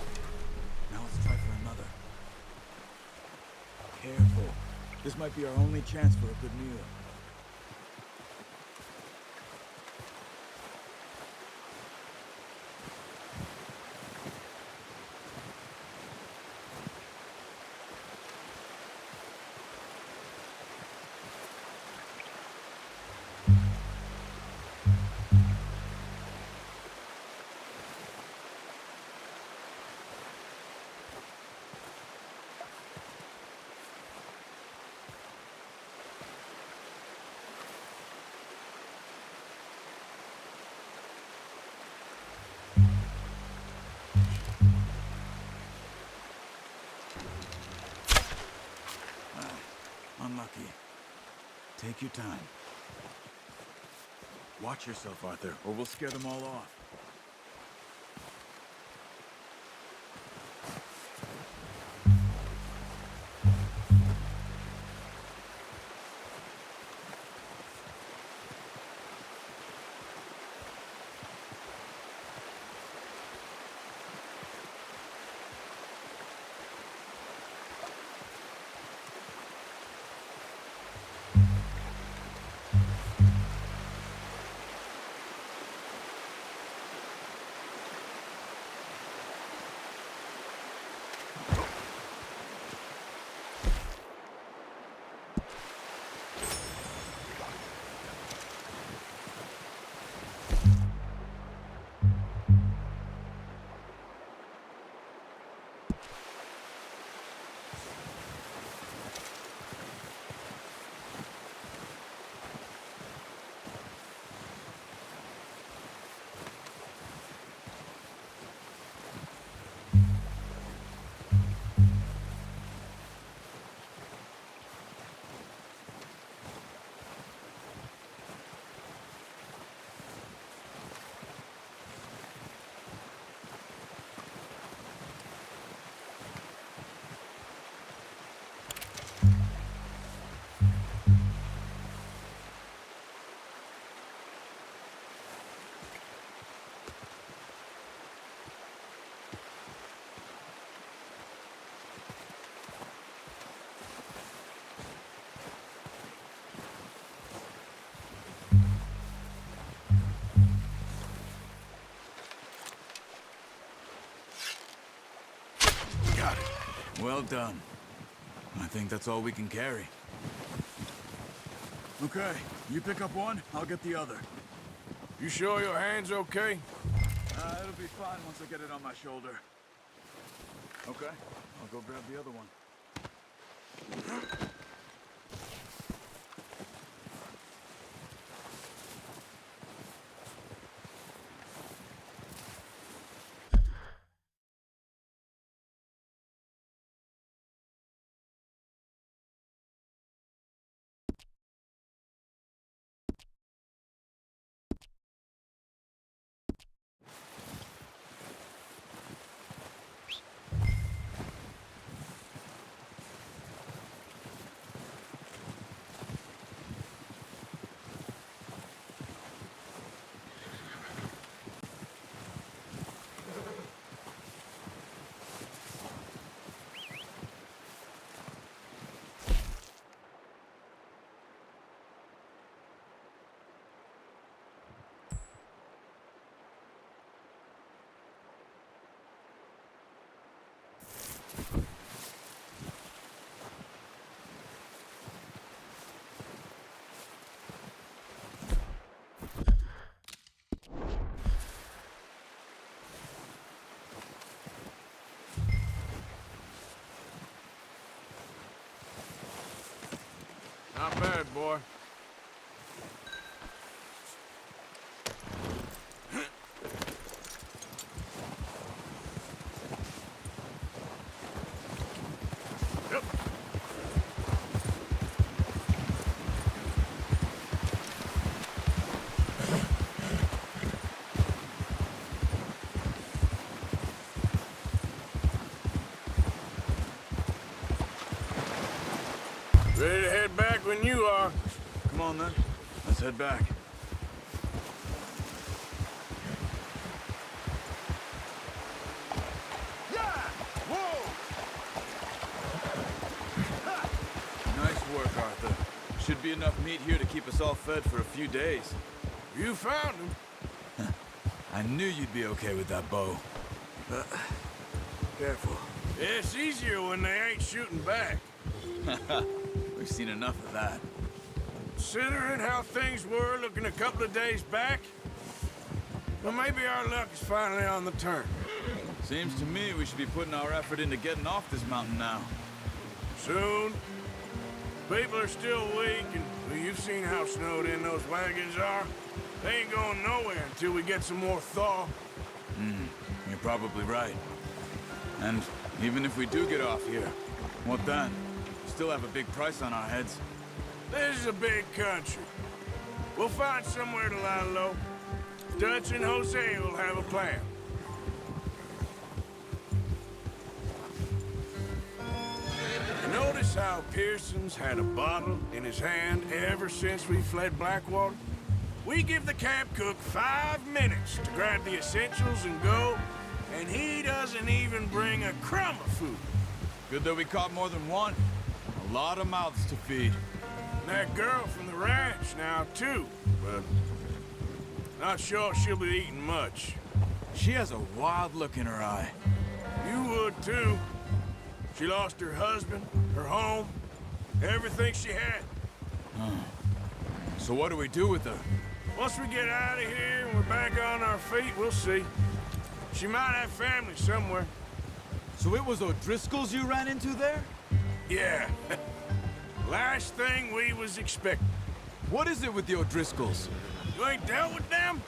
Now let's try for another. Careful. This might be our only chance for a good meal. unlucky. Take your time. Watch yourself, Arthur, or we'll scare them all off. Well done. I think that's all we can carry. Okay, you pick up one, I'll get the other. You sure your hand's okay? It'll be fine once I get it on my shoulder. Okay, I'll go grab the other one. Not bad, boy. Ready to head back when you are. Come on then, let's head back. Yeah! Whoa! Nice work, Arthur. Should be enough meat here to keep us all fed for a few days. You found him. I knew you'd be okay with that bow. Careful. It's easier when they ain't shooting back. We've seen enough of that. Considering how things were looking a couple of days back, well, maybe our luck is finally on the turn. Seems to me we should be putting our effort into getting off this mountain now. Soon. People are still weak, and well, you've seen how snowed in those wagons are. They ain't going nowhere until we get some more thaw. You're probably right. And even if we do get off here, what then? still have a big price on our heads. This is a big country. We'll find somewhere to lie low. Dutch and Jose will have a plan. Notice how Pearson's had a bottle in his hand ever since we fled Blackwater? We give the camp cook 5 minutes to grab the essentials and go, and he doesn't even bring a crumb of food. Good that we caught more than one. A lot of mouths to feed. And that girl from the ranch now, too, but not sure she'll be eating much. She has a wild look in her eye. You would, too. She lost her husband, her home, everything she had. So what do we do with her? Once we get out of here and we're back on our feet, we'll see. She might have family somewhere. So it was O'Driscoll's you ran into there? Yeah. Last thing we was expecting. What is it with the O'Driscolls? You ain't dealt with them?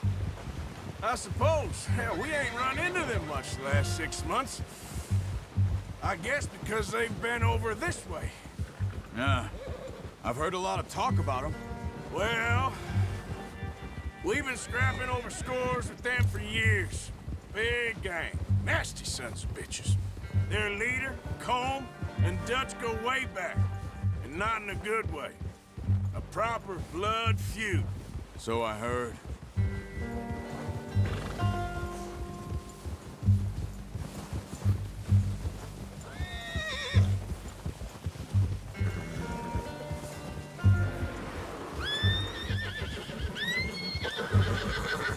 I suppose. Hell, we ain't run into them much the last 6 months. I guess because they've been over this way. Yeah. I've heard a lot of talk about them. Well, we've been scrapping over scores with them for years. Big gang. Nasty sons of bitches. Their leader, Combe, and Dutch go way back. And not in a good way. A proper blood feud. So I heard.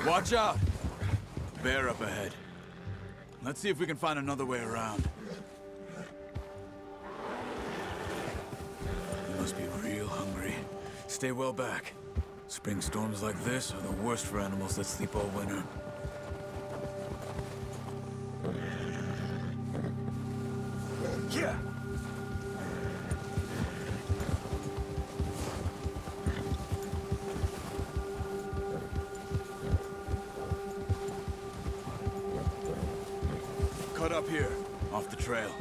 Watch out! Bear up ahead. Let's see if we can find another way around. You must be real hungry. Stay well back. Spring storms like this are the worst for animals that sleep all winter. Yeah! Cut up here, off the trail.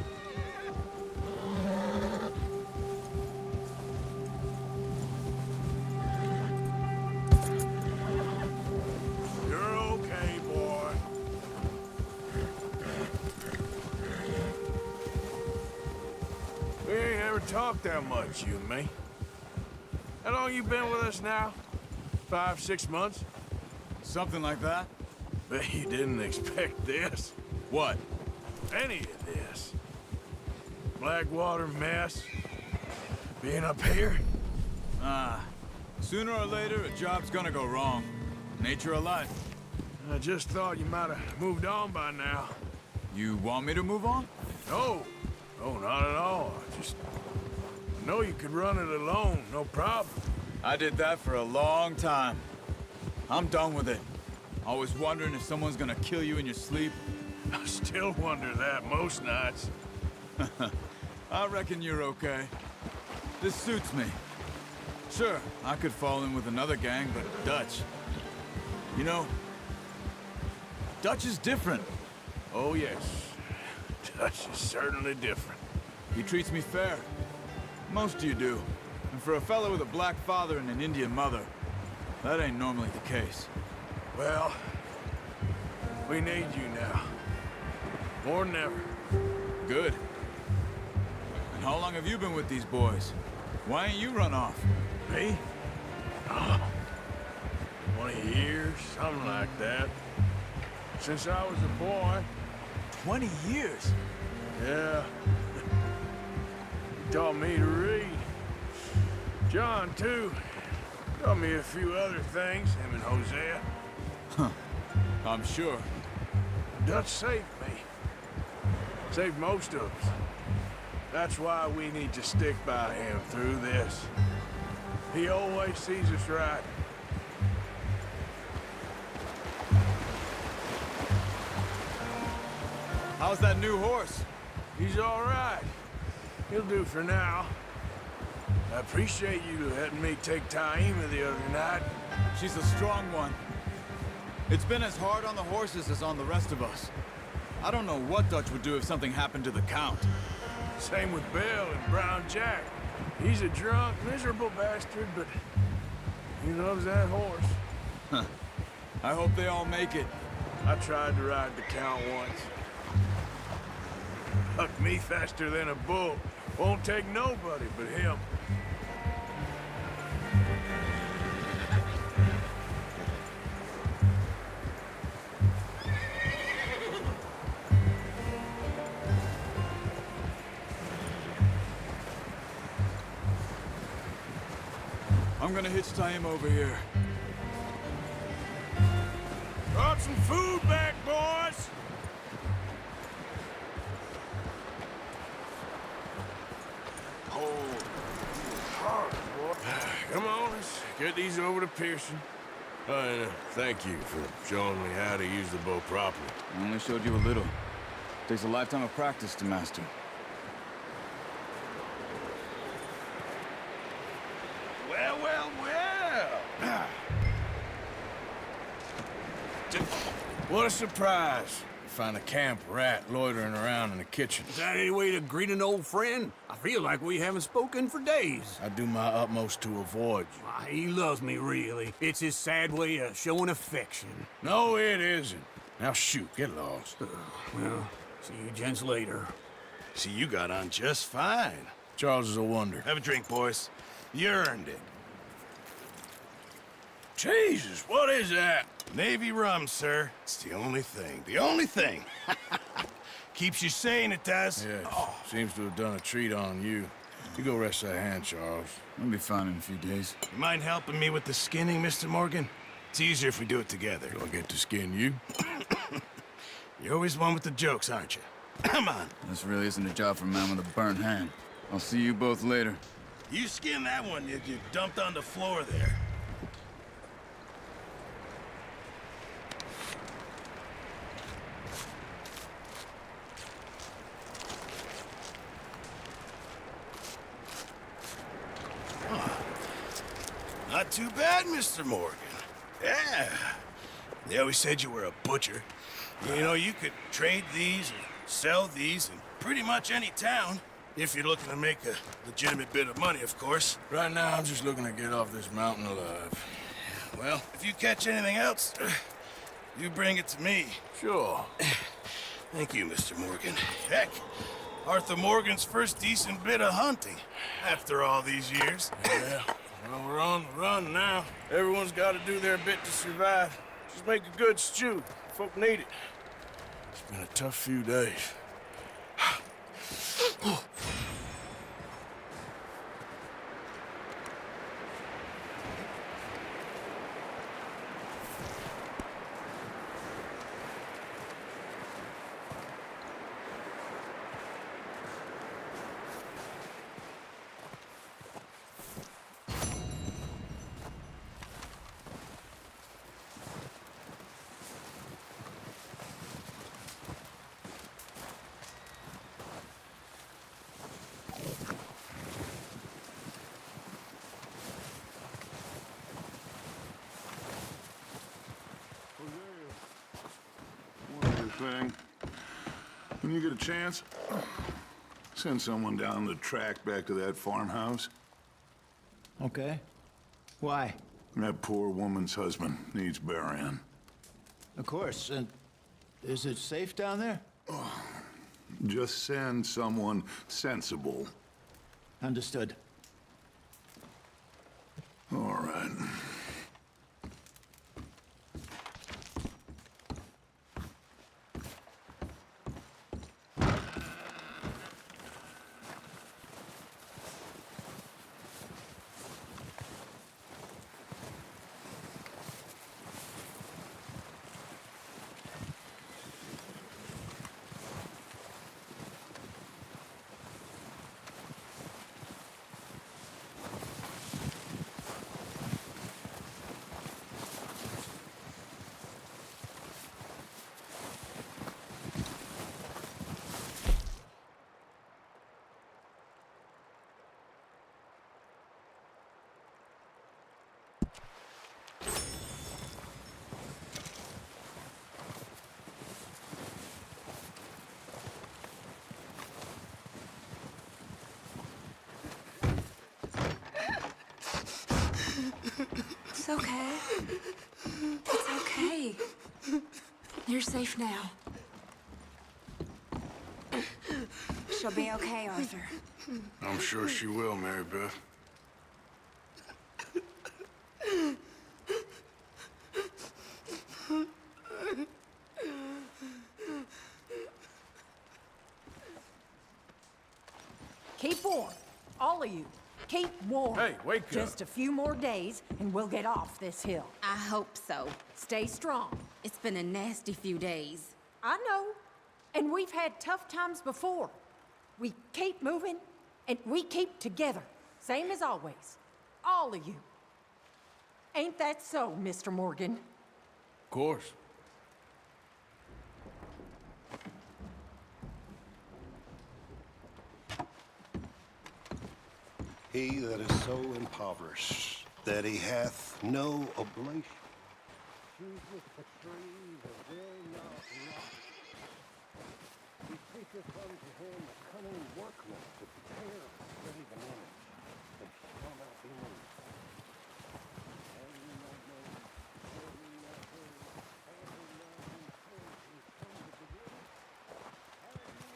You're okay, boy. We ain't ever talked that much, you and me. How long you been with us now? 5, 6 months? Something like that? Bet you didn't expect this. What? Any of this. Blackwater mess. Being up here. Sooner or later, a job's gonna go wrong. Nature of life. I just thought you might have moved on by now. You want me to move on? No. No, not at all. I know you could run it alone, no problem. I did that for a long time. I'm done with it. Always wondering if someone's gonna kill you in your sleep. I still wonder that most nights. I reckon you're okay. This suits me. Sure, I could fall in with another gang, but Dutch... You know, Dutch is different. Oh, yes. Dutch is certainly different. He treats me fair. Most of you do. And for a fellow with a black father and an Indian mother, that ain't normally the case. Well, we need you now. More than ever. Good. And how long have you been with these boys? Why ain't you run off? Me? Oh, 20 years, something like that. Since I was a boy. 20 years? Yeah. He taught me to read. John, too. Taught me a few other things, him and Hosea. Huh. I'm sure. Dutch saved me. Saved most of us. That's why we need to stick by him through this. He always sees us right. How's that new horse? He's all right. He'll do for now. I appreciate you letting me take Taima the other night. She's a strong one. It's been as hard on the horses as on the rest of us. I don't know what Dutch would do if something happened to the Count. Same with Bill and Brown Jack. He's a drunk, miserable bastard, but he loves that horse. Huh. I hope they all make it. I tried to ride the Count once. Bucked me faster than a bull. Won't take nobody but him. I'm gonna hitch tie him over here. Brought some food back, boys! Hold hard, boy. Come on, let's get these over to Pearson. And thank you for showing me how to use the bow properly. I only showed you a little. Takes a lifetime of practice to master. Well, well, well! What a surprise. Find a camp rat loitering around in the kitchen. Is that any way to greet an old friend? I feel like we haven't spoken for days. I do my utmost to avoid you. Why, he loves me, really. It's his sad way of showing affection. No, it isn't. Now shoot, get lost. Well, see you gents later. See, you got on just fine. Charles is a wonder. Have a drink, boys. You earned it. Jesus, what is that? Navy rum, sir. It's the only thing. The only thing. Keeps you sane, it does. Yes, seems to have done a treat on you. You go rest that hand, Charles. I'll be fine in a few days. You mind helping me with the skinning, Mr. Morgan? It's easier if we do it together. Do I get to skin you? You're always one with the jokes, aren't you? Come on. This really isn't a job for a man with a burnt hand. I'll see you both later. You skin that one you dumped on the floor there. Not too bad, Mr. Morgan. Yeah. They always said you were a butcher. You know, you could trade these or sell these in pretty much any town. If you're looking to make a legitimate bit of money, of course. Right now, I'm just looking to get off this mountain alive. Well, if you catch anything else, you bring it to me. Sure. Thank you, Mr. Morgan. Heck, Arthur Morgan's first decent bit of hunting after all these years. Yeah. Well, we're on the run now. Everyone's got to do their bit to survive. Just make a good stew. Folk need it. It's been a tough few days. Thing. When you get a chance, send someone down the track back to that farmhouse. Okay. Why? That poor woman's husband needs burying. Of course. And is it safe down there? Just send someone sensible. Understood. All right. okay. It's okay. You're safe now. She'll be okay, Arthur. I'm sure she will, Mary Beth. Keep warm, all of you. Keep warm. Hey, wake up. Just a few more days, and we'll get off this hill. I hope so. Stay strong. It's been a nasty few days. I know, and we've had tough times before. We keep moving, and we keep together, same as always. All of you. Ain't that so, Mr. Morgan? Of course. He that is so impoverished that he hath no oblation. Chooseth the tree that will not rot. He seeketh unto him a cunning workman to prepare ready the moment that shall not be moved. Have ye not known? Have ye not heard? Have ye not been told from the beginning? Have ye not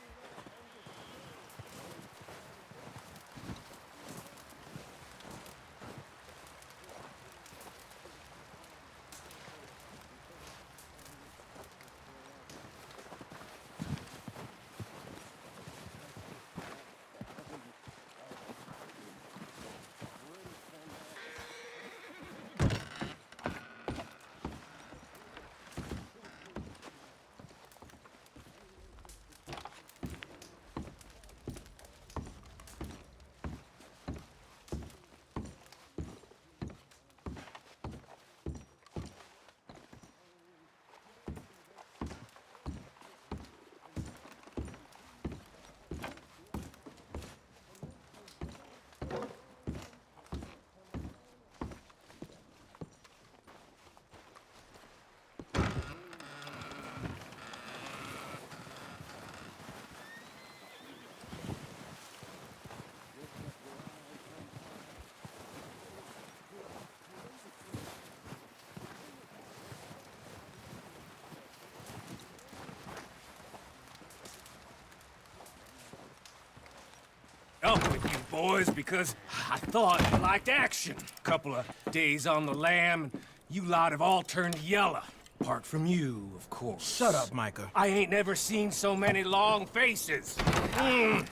Up with you boys because I thought you liked action. Couple of days on the lam, and you lot have all turned yellow. Apart from you, of course. Shut up, Micah. I ain't never seen so many long faces. I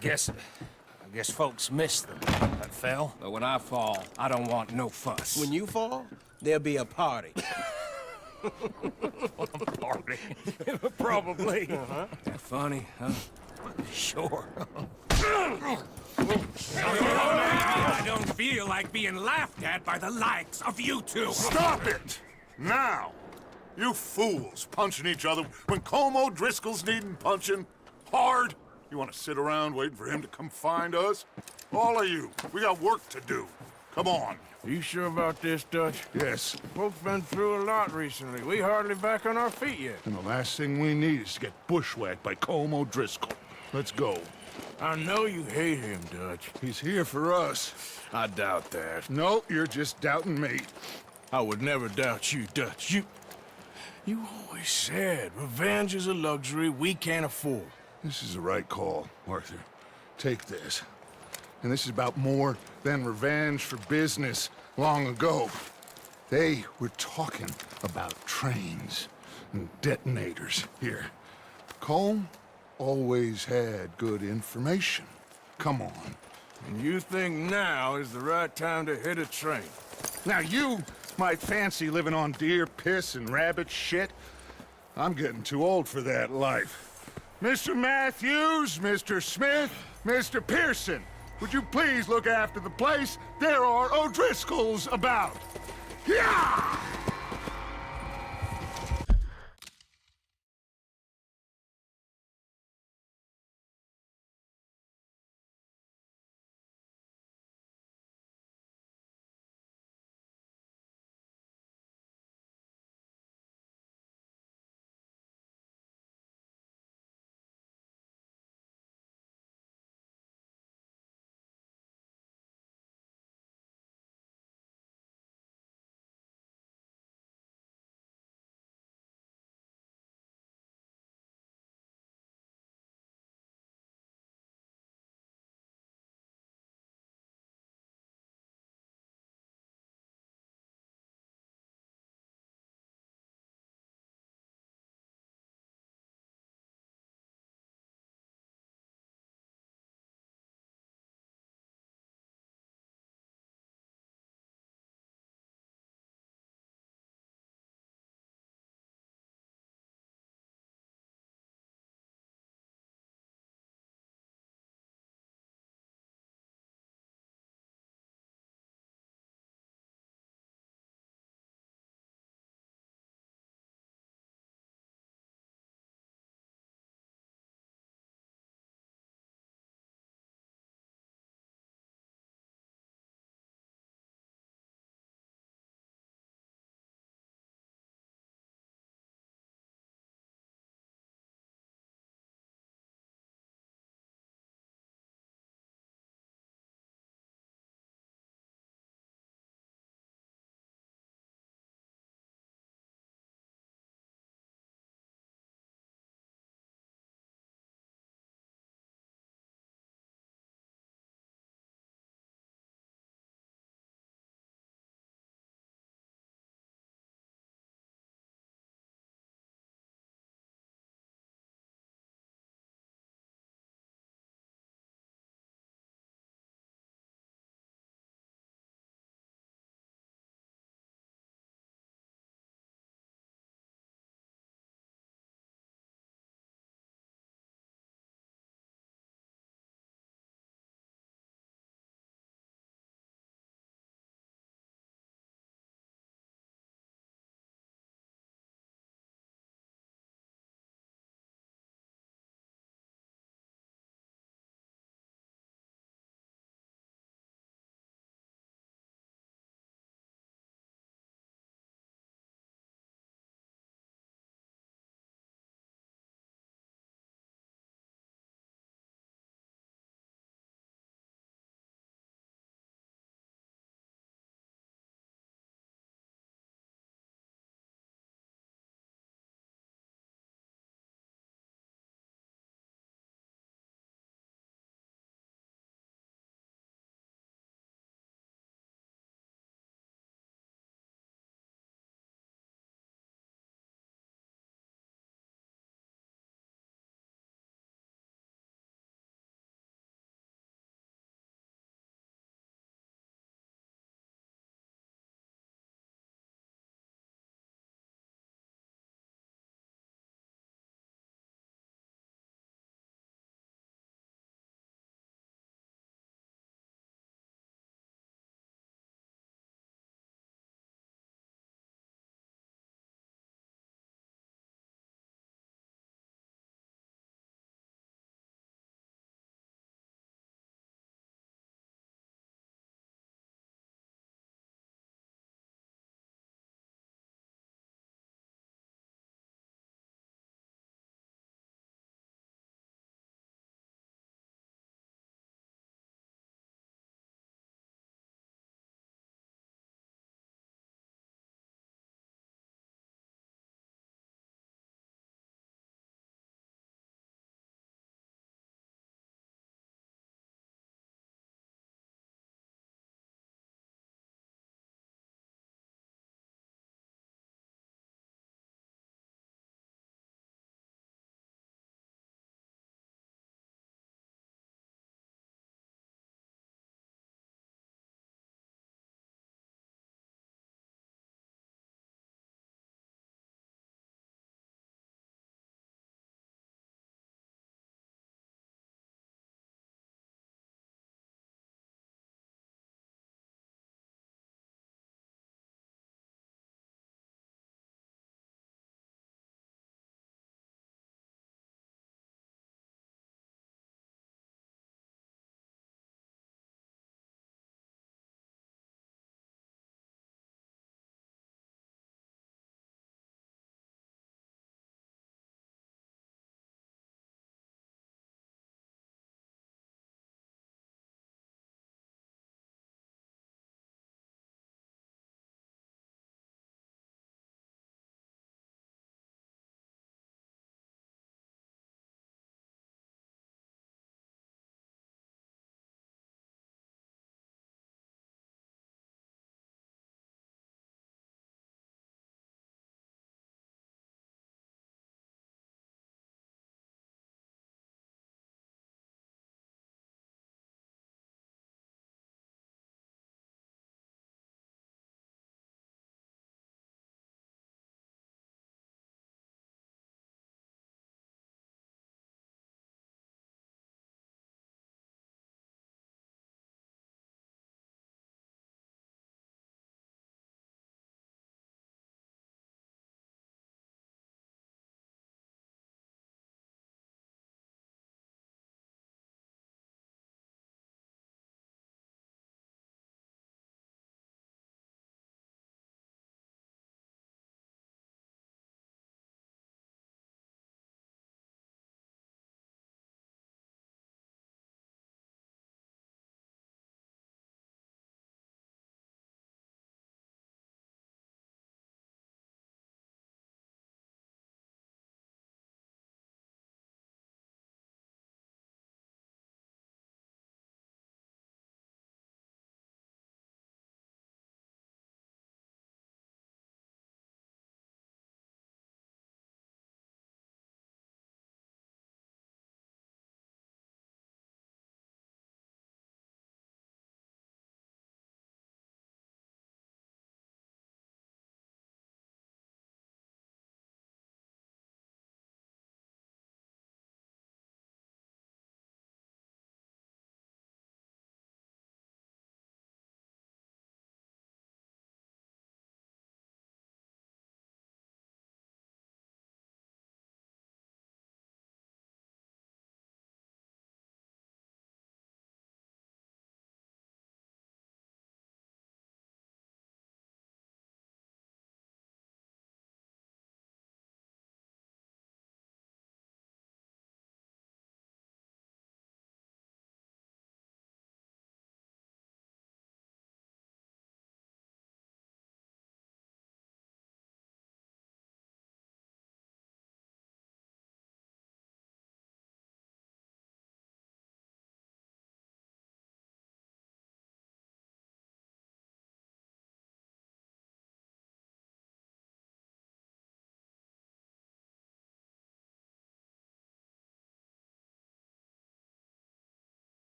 guess folks miss them. That fell. But when I fall, I don't want no fuss. When you fall, there'll be a party. Party? Probably. That funny, huh? Sure. I don't feel like being laughed at by the likes of you two. Stop it! Now! You fools punching each other when Como Driscoll's needing punching. Hard! You want to sit around waiting for him to come find us? All of you, we got work to do. Come on. Are you sure about this, Dutch? Yes. Folks been through a lot recently. We hardly back on our feet yet. And the last thing we need is to get bushwhacked by Como Driscoll. Let's go. I know you hate him, Dutch. He's here for us. I doubt that. No, you're just doubting me. I would never doubt you, Dutch. You always said revenge is a luxury we can't afford. This is the right call, Arthur. Take this. And this is about more than revenge for business long ago. They were talking about trains and detonators here. Colm always had good information. Come on. And you think now is the right time to hit a train? Now you might fancy living on deer piss and rabbit shit. I'm getting too old for that life. Mr. Matthews, Mr. Smith, Mr. Pearson, would you please look after the place? There are O'Driscolls about. Yeah!